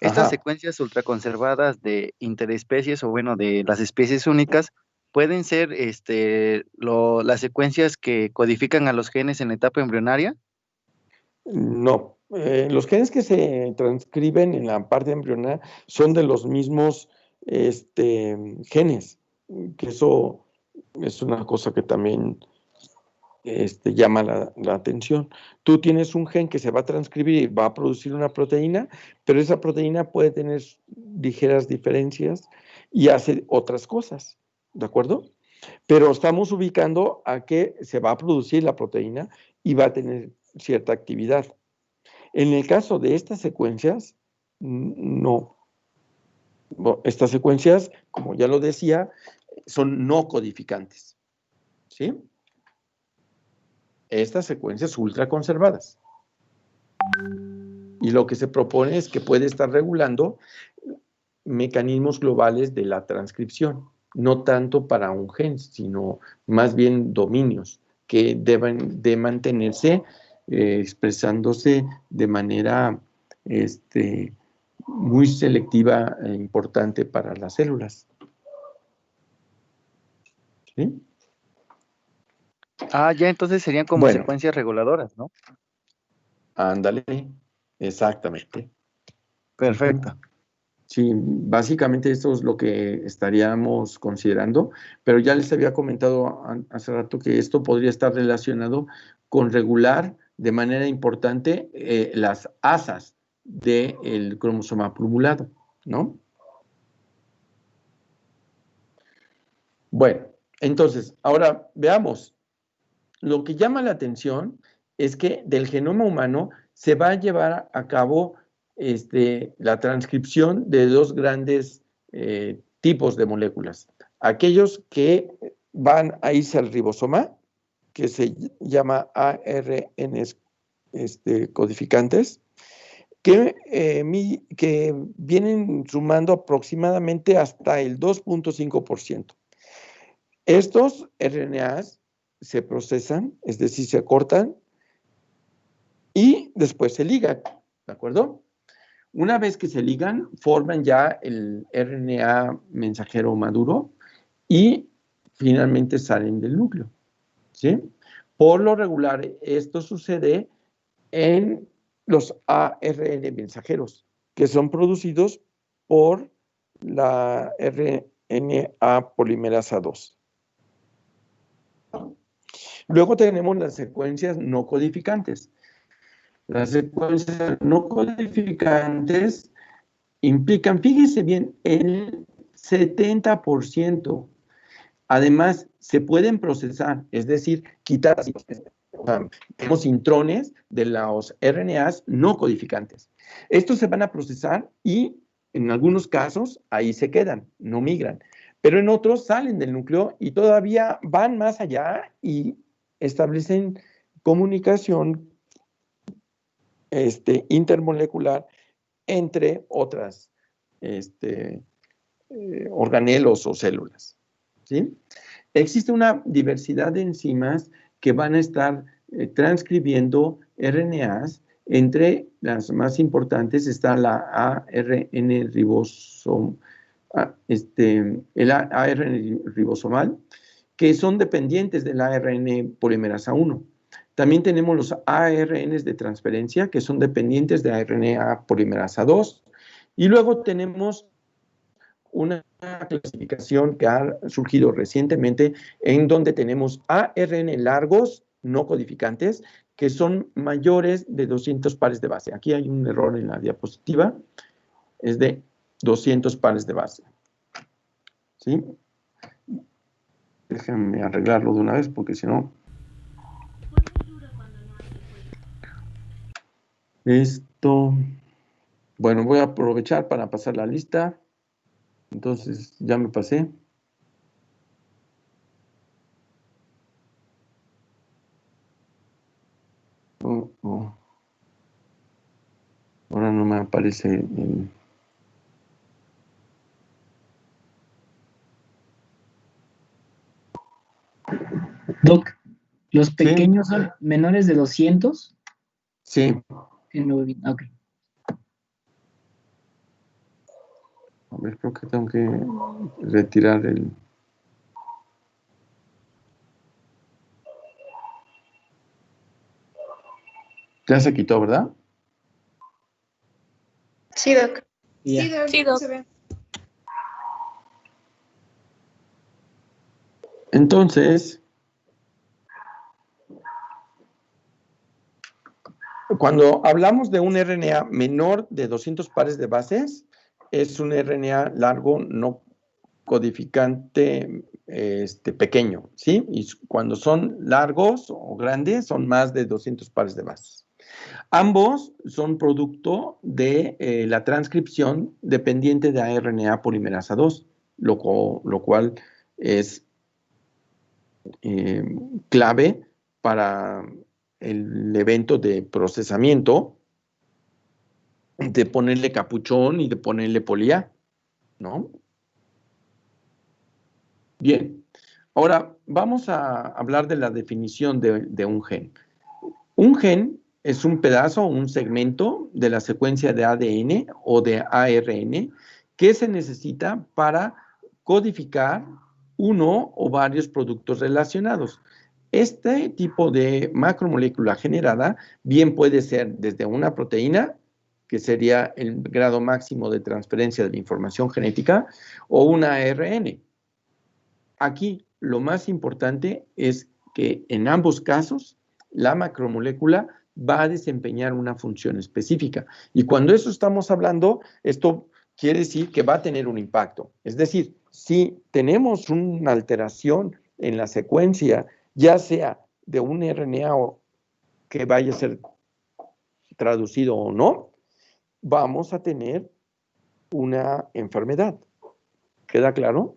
Estas Ajá. secuencias ultraconservadas de interespecies o bueno, de las especies únicas, ¿pueden ser las secuencias que codifican a los genes en la etapa embrionaria? No. Los genes que se transcriben en la parte embrionaria son de los mismos genes, que eso es una cosa que también llama la atención. Tú tienes un gen que se va a transcribir y va a producir una proteína, pero esa proteína puede tener ligeras diferencias y hace otras cosas, ¿de acuerdo? Pero estamos ubicando a que se va a producir la proteína y va a tener cierta actividad. En el caso de estas secuencias, no. Bueno, estas secuencias, como ya lo decía, son no codificantes, ¿sí? Estas secuencias ultra conservadas. Y lo que se propone es que puede estar regulando mecanismos globales de la transcripción, no tanto para un gen, sino más bien dominios que deben de mantenerse expresándose de manera muy selectiva e importante para las células. ¿Sí? Ah, ya entonces serían como Bueno. secuencias reguladoras, ¿no? Ándale, exactamente. Perfecto. Sí, básicamente esto es lo que estaríamos considerando, pero ya les había comentado hace rato que esto podría estar relacionado con regular de manera importante las asas del cromosoma plumulado, ¿no? Bueno, entonces, ahora veamos. Lo que llama la atención es que del genoma humano se va a llevar a cabo la transcripción de dos grandes tipos de moléculas. Aquellos que van a irse al ribosoma, que se llama ARNs codificantes, que vienen sumando aproximadamente hasta el 2.5%. Estos RNAs se procesan, es decir, se cortan y después se ligan, ¿de acuerdo? Una vez que se ligan, forman ya el RNA mensajero maduro y finalmente salen del núcleo, ¿sí? Por lo regular, esto sucede en los ARN mensajeros, que son producidos por la RNA polimerasa 2. Luego tenemos las secuencias no codificantes. Las secuencias no codificantes implican, fíjese bien, el 70%. Además, se pueden procesar, es decir, quitar, tenemos intrones de los RNAs no codificantes. Estos se van a procesar y en algunos casos ahí se quedan, no migran. Pero en otros salen del núcleo y todavía van más allá y establecen comunicación intermolecular entre otras organelos o células, ¿sí? Existe una diversidad de enzimas que van a estar transcribiendo RNAs. Entre las más importantes está la ARN el ARN ribosomal, que son dependientes del ARN polimerasa 1. También tenemos los ARNs de transferencia, que son dependientes de RNA polimerasa 2. Y luego tenemos una clasificación que ha surgido recientemente en donde tenemos ARN largos no codificantes que son mayores de 200 pares de base. Aquí hay un error en la diapositiva, es de 200 pares de base. ¿Sí? Déjenme arreglarlo de una vez porque si no... Esto... Bueno, voy a aprovechar para pasar la lista. Entonces, ya me pasé. Ahora no me aparece el... Doc, ¿los pequeños son menores de 200? Sí. Ok. A ver, creo que tengo que retirar el... Ya se quitó, ¿verdad? Sí, Doc. Ya. Sí, Doc. Se ve. Entonces, Cuando hablamos de un RNA menor de 200 pares de bases, es un RNA largo no codificante pequeño, ¿sí? Y cuando son largos o grandes, son más de 200 pares de bases. Ambos son producto de la transcripción dependiente de RNA polimerasa 2, lo cual es clave para el evento de procesamiento, de ponerle capuchón y de ponerle polía, ¿no? Bien, ahora vamos a hablar de la definición de un gen. Un gen es un pedazo o un segmento de la secuencia de ADN o de ARN que se necesita para codificar uno o varios productos relacionados. Este tipo de macromolécula generada bien puede ser desde una proteína, que sería el grado máximo de transferencia de la información genética, o una ARN. Aquí lo más importante es que en ambos casos la macromolécula va a desempeñar una función específica. Y cuando eso estamos hablando, esto quiere decir que va a tener un impacto. Es decir, si tenemos una alteración en la secuencia, ya sea de un RNA que vaya a ser traducido o no, vamos a tener una enfermedad. ¿Queda claro?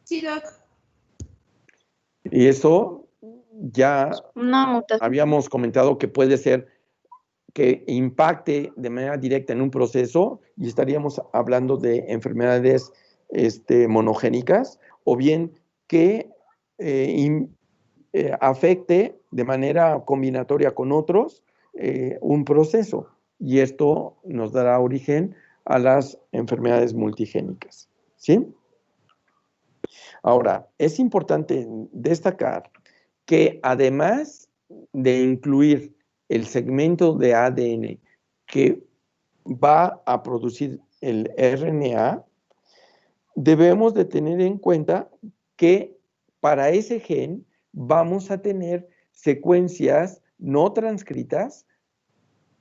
Sí, Doc. Y eso ya Una mutación. habíamos comentado que puede ser que impacte de manera directa en un proceso y estaríamos hablando de enfermedades monogénicas, o bien que afecte de manera combinatoria con otros un proceso, y esto nos dará origen a las enfermedades multigénicas, ¿sí? Ahora, es importante destacar que además de incluir el segmento de ADN que va a producir el RNA, debemos de tener en cuenta que para ese gen vamos a tener secuencias no transcritas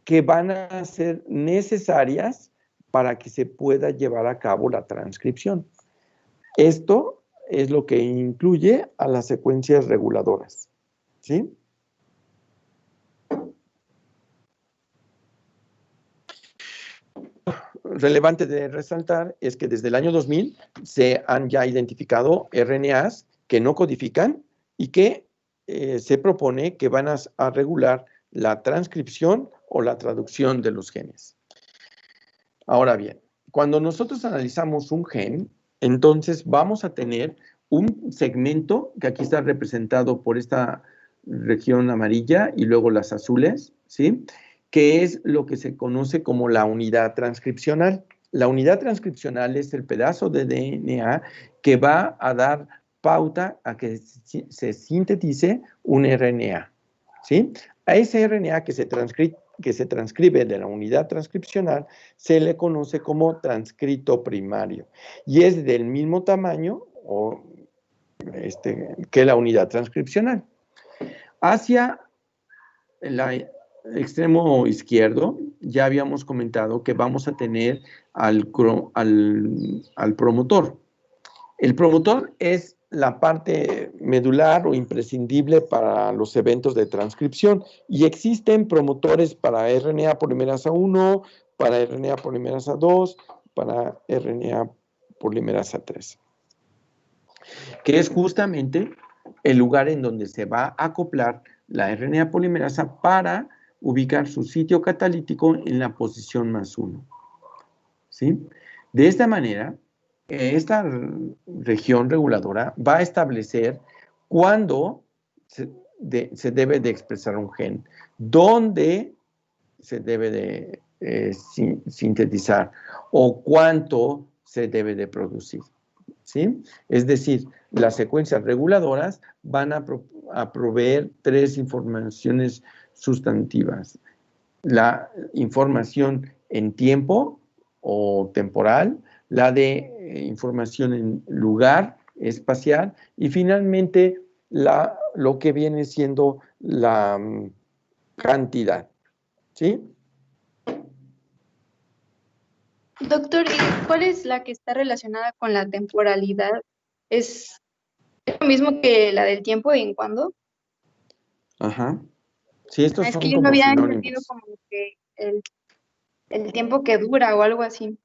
que van a ser necesarias para que se pueda llevar a cabo la transcripción. Esto es lo que incluye a las secuencias reguladoras, ¿sí? Relevante de resaltar es que desde el año 2000 se han ya identificado RNAs que no codifican y que se propone que van a regular la transcripción o la traducción de los genes. Ahora bien, cuando nosotros analizamos un gen, entonces vamos a tener un segmento que aquí está representado por esta región amarilla y luego las azules, ¿sí? Que es lo que se conoce como la unidad transcripcional. La unidad transcripcional es el pedazo de DNA que va a dar pauta a que se sintetice un RNA, ¿sí? A ese RNA que se transcribe de la unidad transcripcional se le conoce como transcrito primario y es del mismo tamaño que la unidad transcripcional. Hacia el extremo izquierdo ya habíamos comentado que vamos a tener al promotor. El promotor es la parte medular o imprescindible para los eventos de transcripción y existen promotores para RNA polimerasa 1, para RNA polimerasa 2, para RNA polimerasa 3, que es justamente el lugar en donde se va a acoplar la RNA polimerasa para ubicar su sitio catalítico en la posición +1, ¿sí? De esta manera, esta región reguladora va a establecer cuándo se debe de expresar un gen, dónde se debe de sintetizar o cuánto se debe de producir, ¿sí? Es decir, las secuencias reguladoras van a proveer 3 informaciones sustantivas: la información en tiempo o temporal, la de información en lugar espacial y finalmente lo que viene siendo la cantidad, ¿sí? Doctor, ¿y cuál es la que está relacionada con la temporalidad? ¿Es lo mismo que la del tiempo y en cuándo? Ajá. Sí, estos Es que son yo no como había entendido sinónimos. como que el tiempo que dura o algo así.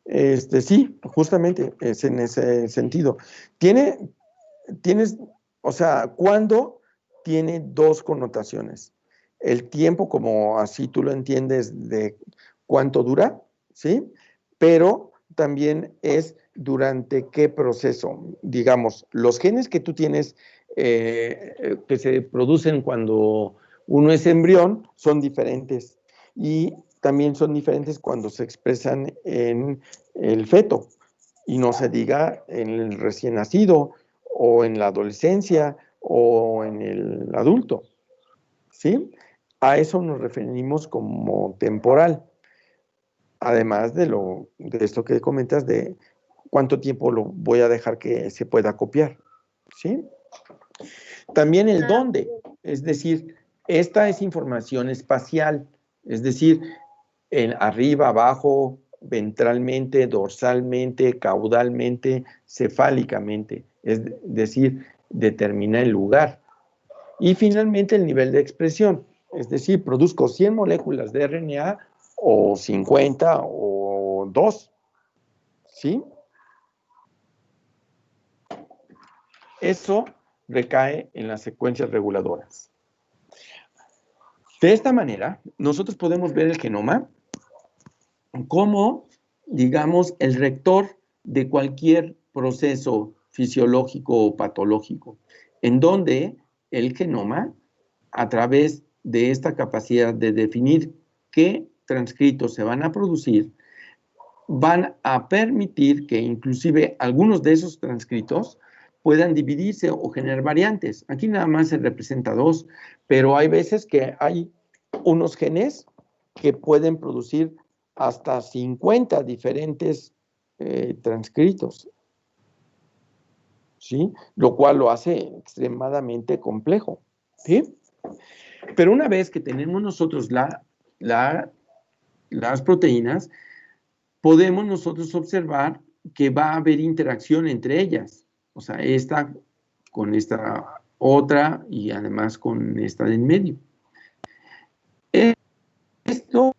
Sí, justamente es en ese sentido. Tienes, o sea, cuando tiene dos connotaciones. El tiempo, como así tú lo entiendes, de cuánto dura, ¿sí? Pero también es durante qué proceso. Digamos, los genes que tú tienes, que se producen cuando uno es embrión, son diferentes. Y también son diferentes cuando se expresan en el feto. Y no se diga en el recién nacido, o en la adolescencia, o en el adulto, ¿sí? A eso nos referimos como temporal, además de esto que comentas de cuánto tiempo lo voy a dejar que se pueda copiar, ¿sí? También el dónde, es decir, esta es información espacial, es decir, en arriba, abajo, ventralmente, dorsalmente, caudalmente, cefálicamente, es decir, determina el lugar. Y finalmente el nivel de expresión, es decir, produzco 100 moléculas de RNA o 50 o 2, ¿sí? Eso recae en las secuencias reguladoras. De esta manera, nosotros podemos ver el genoma como, digamos, el rector de cualquier proceso fisiológico o patológico, en donde el genoma, a través de esta capacidad de definir qué transcritos se van a producir, van a permitir que inclusive algunos de esos transcritos puedan dividirse o generar variantes. Aquí nada más se representa 2, pero hay veces que hay unos genes que pueden producir hasta 50 diferentes transcritos, ¿sí? Lo cual lo hace extremadamente complejo, ¿sí? Pero una vez que tenemos nosotros las proteínas, podemos nosotros observar que va a haber interacción entre ellas. O sea, esta con esta otra y además con esta de en medio. Esto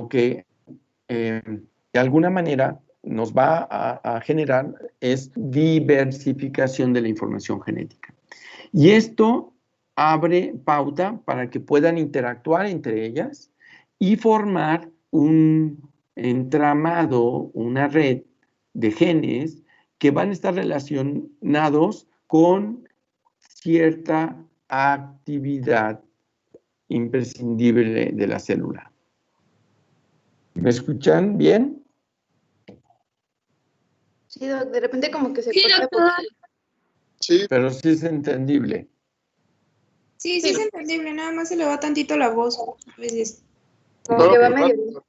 que de alguna manera nos va a generar es diversificación de la información genética. Y esto abre pauta para que puedan interactuar entre ellas y formar un entramado, una red de genes que van a estar relacionados con cierta actividad imprescindible de la célula. ¿Me escuchan bien? Sí, doc, de repente como que se Sí, corta doctor. poquito. Pero sí es entendible. Sí, sí es entendible, nada más se le va tantito la voz a veces. Como que va medio.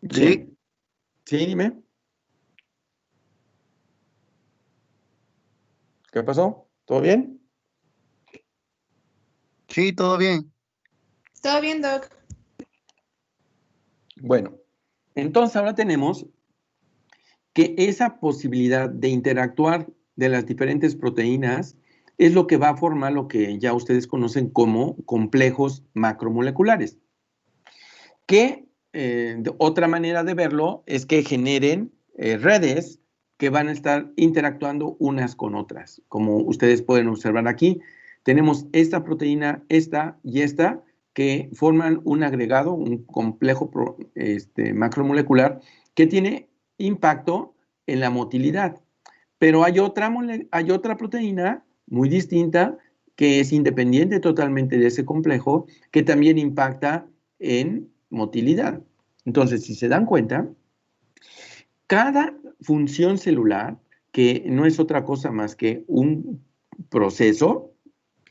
Bien. Sí, dime. ¿Qué pasó? ¿Todo bien? Sí, todo bien. Todo bien, doc. Bueno, entonces ahora tenemos que esa posibilidad de interactuar de las diferentes proteínas es lo que va a formar lo que ya ustedes conocen como complejos macromoleculares. Que otra manera de verlo es que generen redes que van a estar interactuando unas con otras. Como ustedes pueden observar aquí, tenemos esta proteína, esta y esta, que forman un agregado, un complejo macromolecular que tiene impacto en la motilidad. Pero hay otra proteína muy distinta que es independiente totalmente de ese complejo, que también impacta en motilidad. Entonces, si se dan cuenta, cada función celular, que no es otra cosa más que un proceso,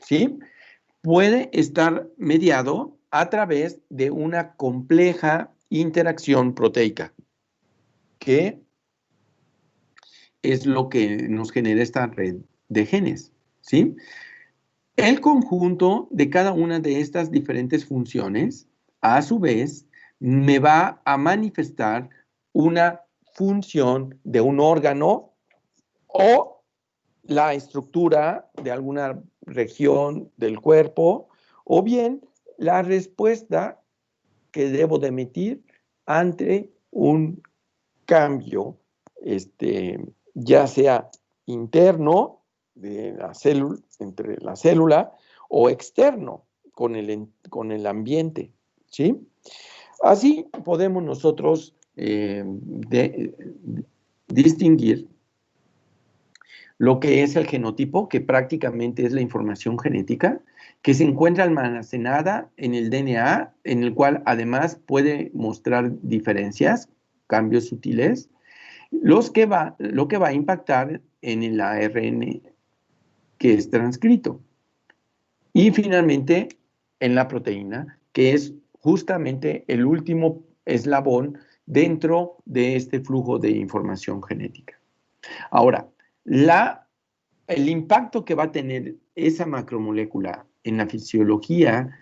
¿sí?, puede estar mediado a través de una compleja interacción proteica que es lo que nos genera esta red de genes, ¿sí? El conjunto de cada una de estas diferentes funciones, a su vez, me va a manifestar una función de un órgano o la estructura de alguna región del cuerpo, o bien la respuesta que debo de emitir ante un cambio, ya sea interno de la célula, entre la célula, o externo con el ambiente, ¿sí? Así podemos nosotros distinguir lo que es el genotipo, que prácticamente es la información genética, que se encuentra almacenada en el DNA, en el cual además puede mostrar diferencias, cambios sutiles, lo que va a impactar en el ARN que es transcrito. Y finalmente en la proteína, que es justamente el último eslabón dentro de este flujo de información genética. Ahora, el impacto que va a tener esa macromolécula en la fisiología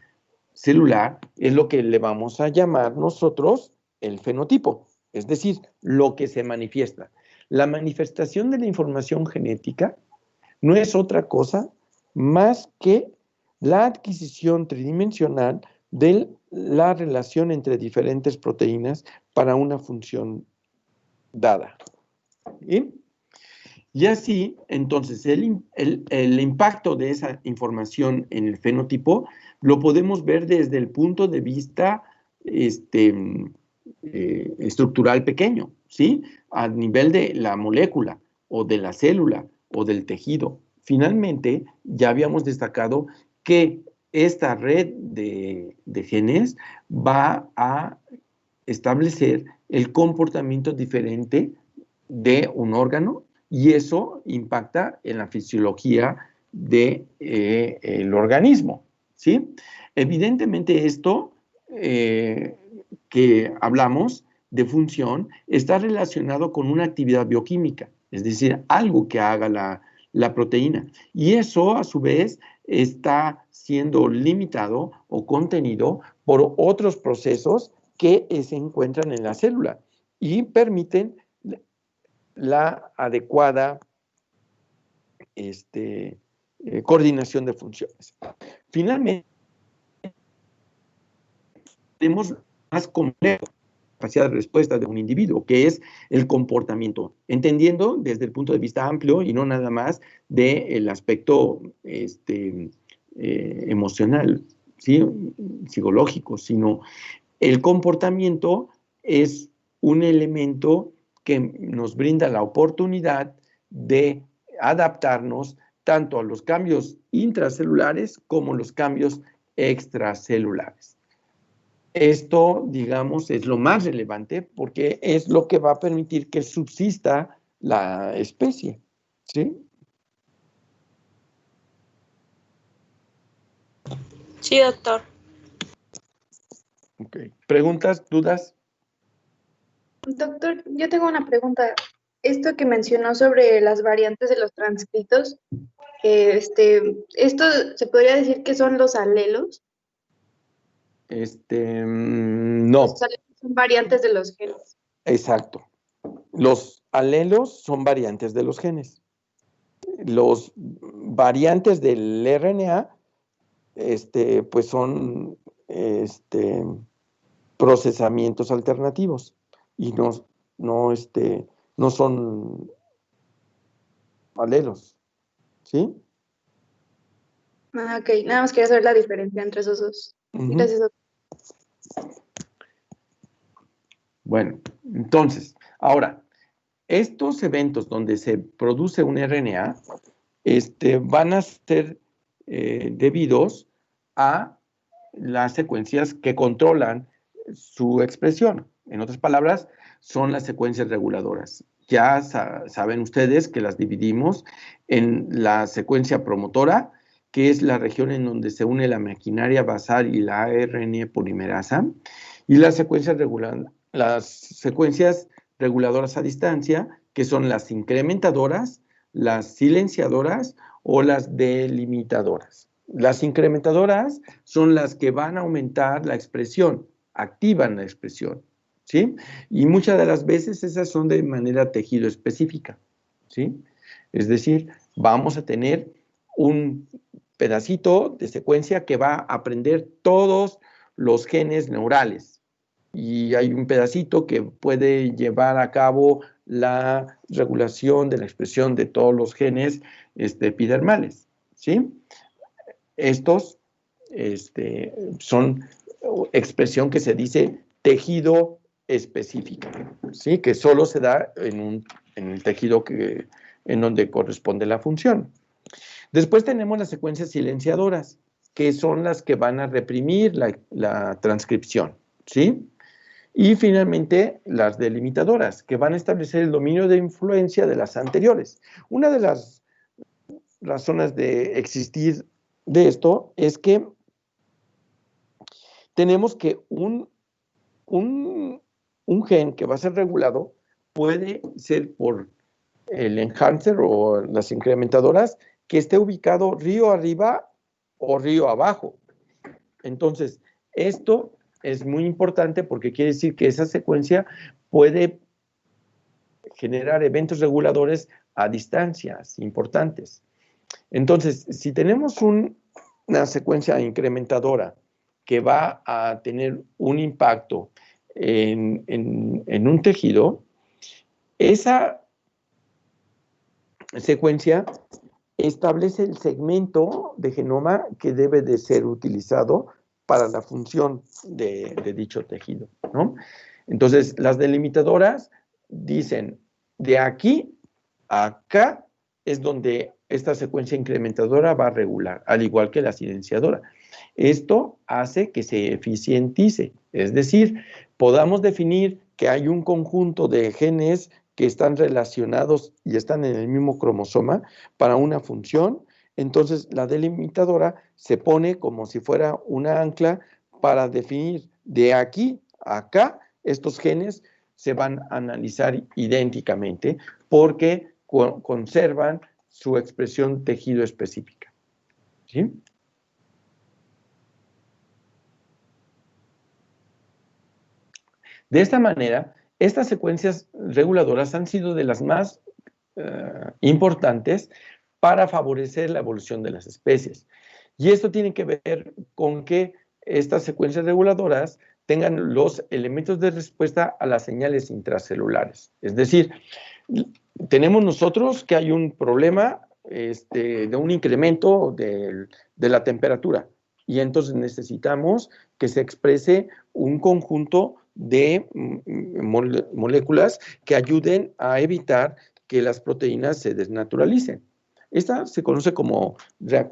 celular es lo que le vamos a llamar nosotros el fenotipo, es decir, lo que se manifiesta. La manifestación de la información genética no es otra cosa más que la adquisición tridimensional de la relación entre diferentes proteínas para una función dada. ¿Sí? Y así, entonces, el impacto de esa información en el fenotipo lo podemos ver desde el punto de vista estructural pequeño, ¿sí? A nivel de la molécula o de la célula o del tejido. Finalmente, ya habíamos destacado que esta red de genes va a establecer el comportamiento diferente de un órgano, y eso impacta en la fisiología del organismo, ¿sí? Evidentemente esto que hablamos de función está relacionado con una actividad bioquímica, es decir, algo que haga la proteína. Y eso, a su vez, está siendo limitado o contenido por otros procesos que se encuentran en la célula y permiten la adecuada coordinación de funciones. Finalmente, tenemos más complejo la capacidad de respuesta de un individuo, que es el comportamiento, entendiendo desde el punto de vista amplio y no nada más del aspecto emocional, ¿sí? Psicológico, sino el comportamiento es un elemento que nos brinda la oportunidad de adaptarnos tanto a los cambios intracelulares como los cambios extracelulares. Esto, digamos, es lo más relevante porque es lo que va a permitir que subsista la especie, ¿sí? Sí, doctor. Ok. ¿Preguntas, dudas? Doctor, yo tengo una pregunta. Esto que mencionó sobre las variantes de los transcritos, que esto se podría decir que son los alelos. No. Los alelos son variantes de los genes. Exacto. Los alelos son variantes de los genes. Los variantes del RNA, pues son procesamientos alternativos y no son alelos, ¿sí? Ah, ok. Nada más quería saber la diferencia entre esos dos. Gracias, doctor. Bueno, entonces, ahora, estos eventos donde se produce un RNA van a ser debidos a las secuencias que controlan su expresión. En otras palabras, son las secuencias reguladoras. Ya saben ustedes que las dividimos en la secuencia promotora, que es la región en donde se une la maquinaria basal y la ARN polimerasa, y las secuencias reguladoras a distancia, que son las incrementadoras, las silenciadoras o las delimitadoras. Las incrementadoras son las que van a aumentar la expresión, activan la expresión, ¿sí? Y muchas de las veces esas son de manera tejido específica, ¿sí? Es decir, vamos a tener un pedacito de secuencia que va a aprender todos los genes neurales. Y hay un pedacito que puede llevar a cabo la regulación de la expresión de todos los genes epidermales, ¿sí? Estos son expresión que se dice tejido específico, ¿sí? Que solo se da en el tejido en donde corresponde la función. Después tenemos las secuencias silenciadoras, que son las que van a reprimir la transcripción, ¿sí? Y finalmente las delimitadoras, que van a establecer el dominio de influencia de las anteriores. Una de las razones de existir de esto es que tenemos que un gen que va a ser regulado puede ser por el enhancer o las incrementadoras que esté ubicado río arriba o río abajo. Entonces, esto es muy importante porque quiere decir que esa secuencia puede generar eventos reguladores a distancias importantes. Entonces, si tenemos una secuencia incrementadora que va a tener un impacto en un tejido, esa secuencia establece el segmento de genoma que debe de ser utilizado para la función de dicho tejido, ¿no? Entonces, las delimitadoras dicen, de aquí a acá es donde esta secuencia incrementadora va a regular, al igual que la silenciadora. Esto hace que se eficientice, es decir, podamos definir que hay un conjunto de genes que están relacionados y están en el mismo cromosoma para una función. Entonces, la delimitadora se pone como si fuera una ancla para definir de aquí a acá, estos genes se van a analizar idénticamente porque conservan su expresión tejido específica, ¿sí? De esta manera, estas secuencias reguladoras han sido de las más importantes para favorecer la evolución de las especies. Y esto tiene que ver con que estas secuencias reguladoras tengan los elementos de respuesta a las señales intracelulares. Es decir, tenemos nosotros que hay un problema de un incremento de la temperatura y entonces necesitamos que se exprese un conjunto de moléculas que ayuden a evitar que las proteínas se desnaturalicen. Esta se conoce como la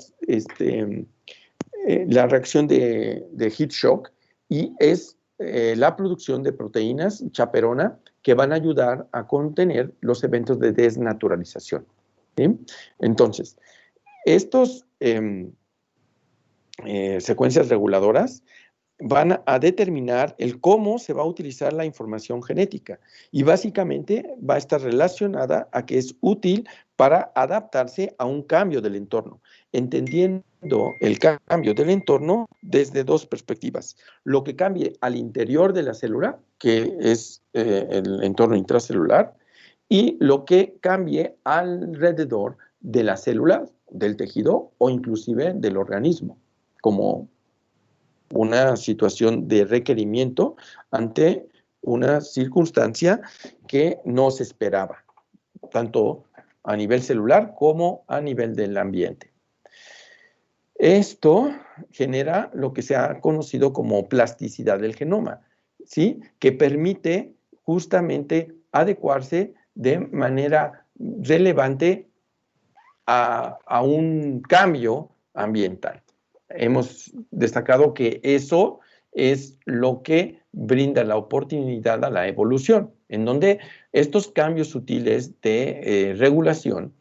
reacción de heat shock y es la producción de proteínas chaperona que van a ayudar a contener los eventos de desnaturalización, ¿sí? Entonces, estos secuencias reguladoras van a determinar el cómo se va a utilizar la información genética y básicamente va a estar relacionada a que es útil para adaptarse a un cambio del entorno, entendiendo el cambio del entorno desde dos perspectivas. Lo que cambie al interior de la célula, que es el entorno intracelular, y lo que cambie alrededor de la célula, del tejido o inclusive del organismo, como una situación de requerimiento ante una circunstancia que no se esperaba, tanto a nivel celular como a nivel del ambiente. Esto genera lo que se ha conocido como plasticidad del genoma, ¿sí? Que permite justamente adecuarse de manera relevante a un cambio ambiental. Hemos destacado que eso es lo que brinda la oportunidad a la evolución, en donde estos cambios sutiles de regulación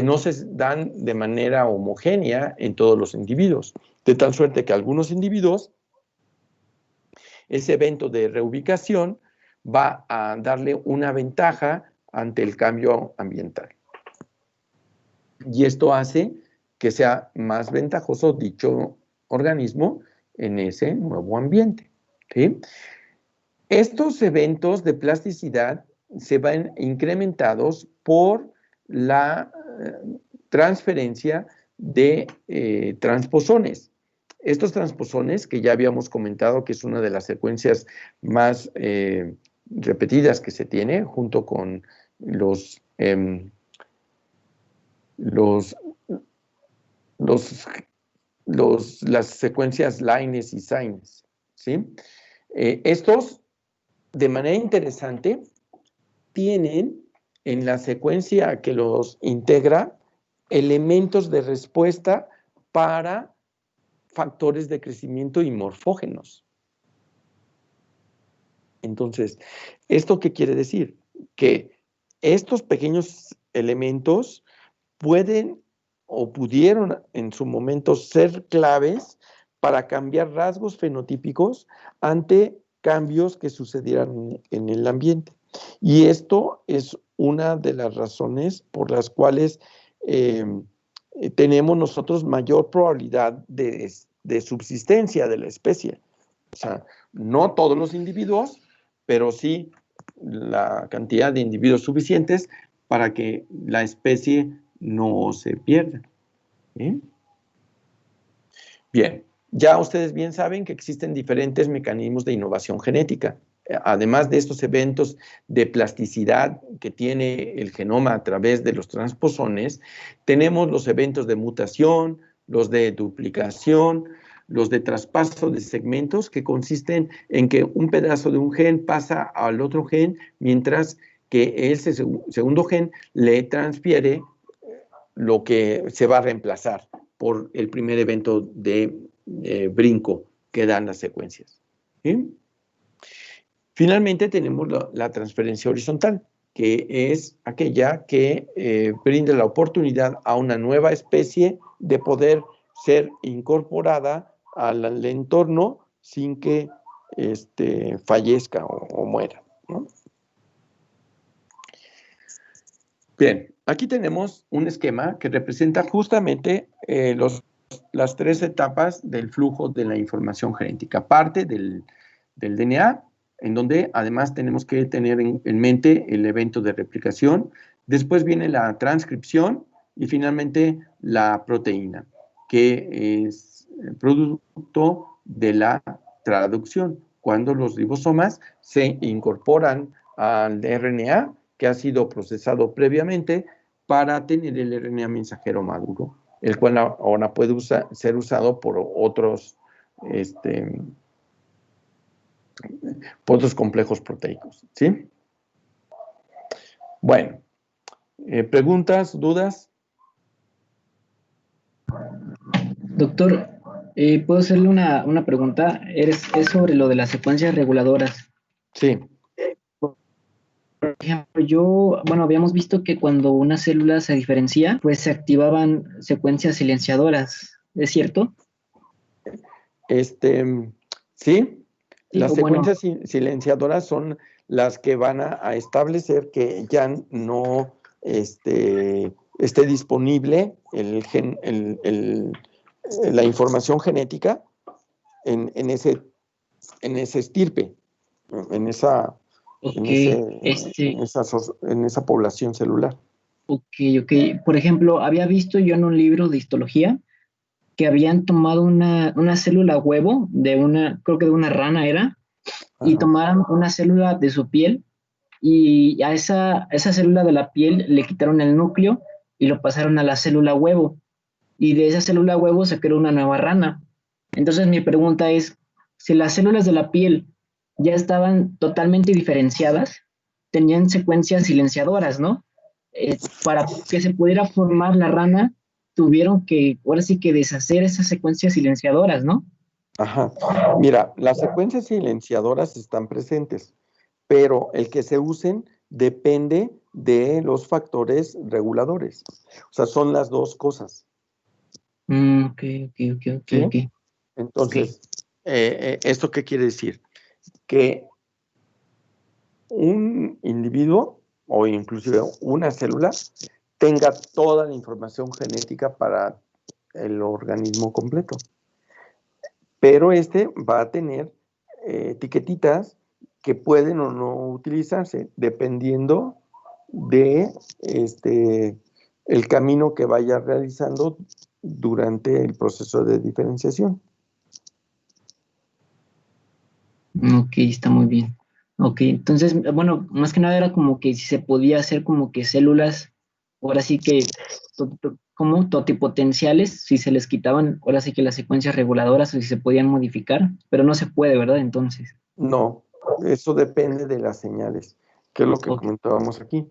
no se dan de manera homogénea en todos los individuos, de tal suerte que algunos individuos, ese evento de reubicación va a darle una ventaja ante el cambio ambiental. Y esto hace que sea más ventajoso dicho organismo en ese nuevo ambiente, ¿sí? Estos eventos de plasticidad se van incrementados por la transferencia de transposones. Estos transposones, que ya habíamos comentado que es una de las secuencias más repetidas que se tiene, junto con las secuencias Lines y Sines, ¿sí? Estos, de manera interesante, tienen en la secuencia que los integra elementos de respuesta para factores de crecimiento y morfógenos. Entonces, ¿esto qué quiere decir? Que estos pequeños elementos pueden o pudieron en su momento ser claves para cambiar rasgos fenotípicos ante cambios que sucedieran en el ambiente. Y esto es una de las razones por las cuales tenemos nosotros mayor probabilidad de subsistencia de la especie. O sea, no todos los individuos, pero sí la cantidad de individuos suficientes para que la especie no se pierda. ¿Sí? Bien, ya ustedes bien saben que existen diferentes mecanismos de innovación genética. Además de estos eventos de plasticidad que tiene el genoma a través de los transposones, tenemos los eventos de mutación, los de duplicación, los de traspaso de segmentos, que consisten en que un pedazo de un gen pasa al otro gen, mientras que ese segundo gen le transfiere lo que se va a reemplazar por el primer evento de brinco que dan las secuencias. ¿Sí? Finalmente tenemos la transferencia horizontal, que es aquella que brinda la oportunidad a una nueva especie de poder ser incorporada al entorno sin que fallezca o muera, ¿no? Bien, aquí tenemos un esquema que representa justamente las tres etapas del flujo de la información genética. Parte del DNA, en donde además tenemos que tener en mente el evento de replicación. Después viene la transcripción y finalmente la proteína, que es el producto de la traducción, cuando los ribosomas se incorporan al RNA que ha sido procesado previamente para tener el RNA mensajero maduro, el cual ahora puede ser usado por otros complejos proteicos, ¿sí? Bueno, ¿preguntas, dudas? Doctor, ¿puedo hacerle una pregunta? Es sobre lo de las secuencias reguladoras. Sí. Por ejemplo, habíamos visto que cuando una célula se diferencia, pues se activaban secuencias silenciadoras, ¿es cierto? Sí, las secuencias silenciadoras son las que van a establecer que ya no esté disponible la información genética en ese estirpe, en esa población celular. Ok. Por ejemplo, había visto yo en un libro de histología que habían tomado una célula huevo creo que de una rana era, y tomaron una célula de su piel y a esa célula de la piel le quitaron el núcleo y lo pasaron a la célula huevo. Y de esa célula huevo se creó una nueva rana. Entonces mi pregunta es, si las células de la piel ya estaban totalmente diferenciadas, tenían secuencias silenciadoras, ¿no? Para que se pudiera formar la rana, tuvieron que, ahora sí que deshacer esas secuencias silenciadoras, ¿no? Ajá. Mira, las secuencias silenciadoras están presentes, pero el que se usen depende de los factores reguladores. O sea, son las dos cosas. Ok. ¿Sí? Entonces, ¿esto qué quiere decir? Que un individuo o inclusive una célula tenga toda la información genética para el organismo completo. Pero este va a tener etiquetitas que pueden o no utilizarse dependiendo de el camino que vaya realizando durante el proceso de diferenciación. Ok, está muy bien. Ok, entonces, bueno, más que nada era como que si se podía hacer como que células, ahora sí que, como totipotenciales, si se les quitaban, ahora sí que las secuencias reguladoras o si se podían modificar, pero no se puede, ¿verdad? Entonces, No, eso depende de las señales, que es lo que ok, comentábamos aquí.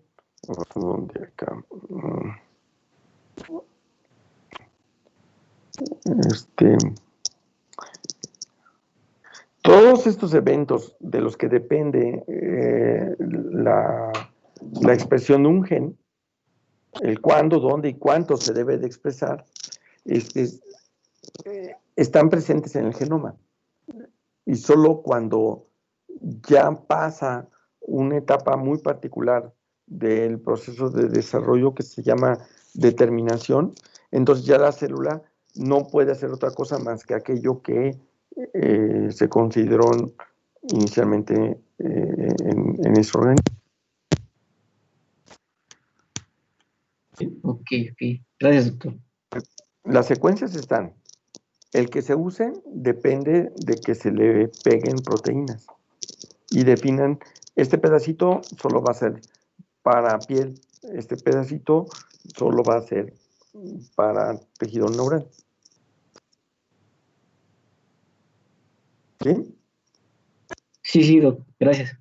¿Dónde acá? Todos estos eventos de los que depende la expresión de un gen, el cuándo, dónde y cuánto se debe de expresar, están presentes en el genoma. Y solo cuando ya pasa una etapa muy particular del proceso de desarrollo que se llama determinación, entonces ya la célula no puede hacer otra cosa más que aquello que se consideró inicialmente en ese organismo. ok. Gracias, doctor. Las secuencias están. El que se use depende de que se le peguen proteínas y definan, este pedacito solo va a ser para piel, este pedacito solo va a ser para tejido neural. ¿Sí? Sí, doctor, gracias.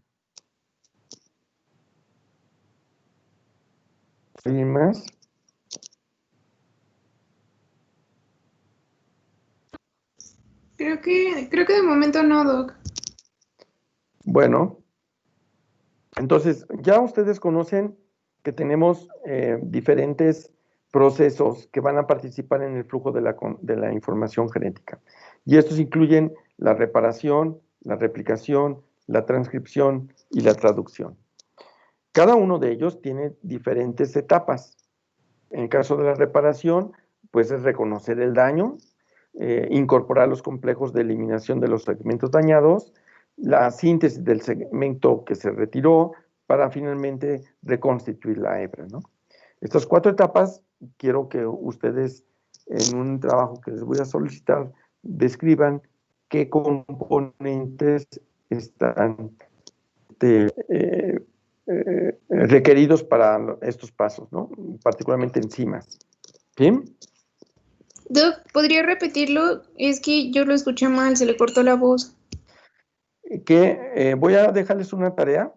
¿Alguien más? Creo que de momento no, Doc. Bueno, entonces ya ustedes conocen que tenemos diferentes procesos que van a participar en el flujo de la información genética. Y estos incluyen la reparación, la replicación, la transcripción y la traducción. Cada uno de ellos tiene diferentes etapas. En el caso de la reparación, pues es reconocer el daño, incorporar los complejos de eliminación de los segmentos dañados, la síntesis del segmento que se retiró para finalmente reconstituir la hebra, ¿no? Estas 4 etapas quiero que ustedes en un trabajo que les voy a solicitar describan qué componentes están requeridos para estos pasos, ¿no? Particularmente enzimas. ¿Bien? Doc, ¿podría repetirlo? Es que yo lo escuché mal, se le cortó la voz. Que voy a dejarles una tarea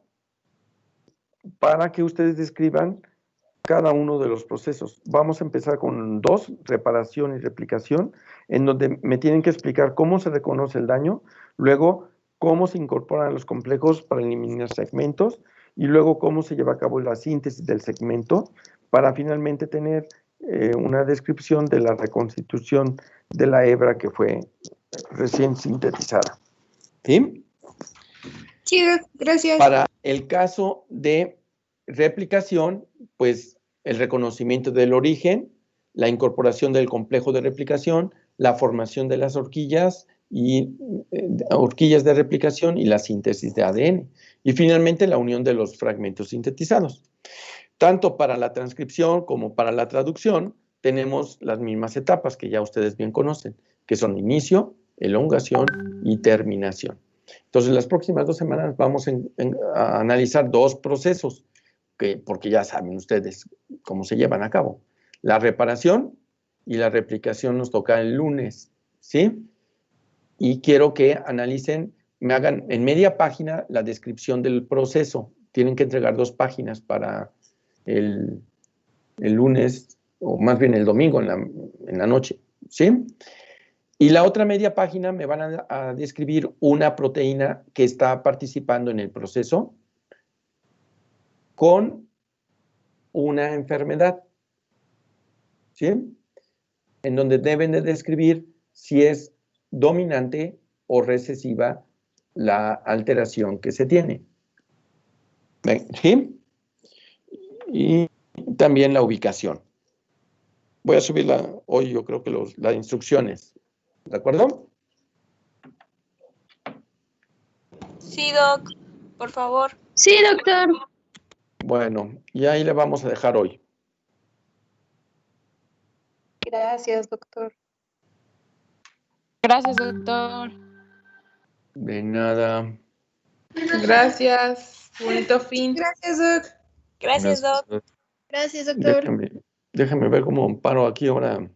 para que ustedes describan cada uno de los procesos. Vamos a empezar con 2, reparación y replicación, en donde me tienen que explicar cómo se reconoce el daño, luego cómo se incorporan los complejos para eliminar segmentos y luego cómo se lleva a cabo la síntesis del segmento para finalmente tener una descripción de la reconstitución de la hebra que fue recién sintetizada. ¿Sí? Sí, Doc, gracias. Para el caso de replicación, pues el reconocimiento del origen, la incorporación del complejo de replicación, la formación de las horquillas de replicación y la síntesis de ADN. Y finalmente la unión de los fragmentos sintetizados. Tanto para la transcripción como para la traducción tenemos las mismas etapas que ya ustedes bien conocen, que son inicio, elongación y terminación. Entonces, las próximas 2 semanas vamos a analizar 2 procesos, porque ya saben ustedes cómo se llevan a cabo. La reparación y la replicación nos toca el lunes, ¿sí? Y quiero que analicen, me hagan en media página la descripción del proceso. Tienen que entregar 2 páginas para el lunes, o más bien el domingo en la noche, ¿sí? Y la otra media página me van a describir una proteína que está participando en el proceso con una enfermedad, ¿sí? En donde deben de describir si es dominante o recesiva la alteración que se tiene. ¿Sí? y también la ubicación. Voy a subirla hoy, yo creo que las instrucciones. ¿De acuerdo? Sí, Doc, por favor. Sí, doctor. Bueno, y ahí le vamos a dejar hoy. Gracias, doctor. Gracias, doctor. De nada. Gracias. Bonito fin. Gracias, Doc. Gracias, Doc. Gracias, doctor. Déjame ver cómo paro aquí ahora.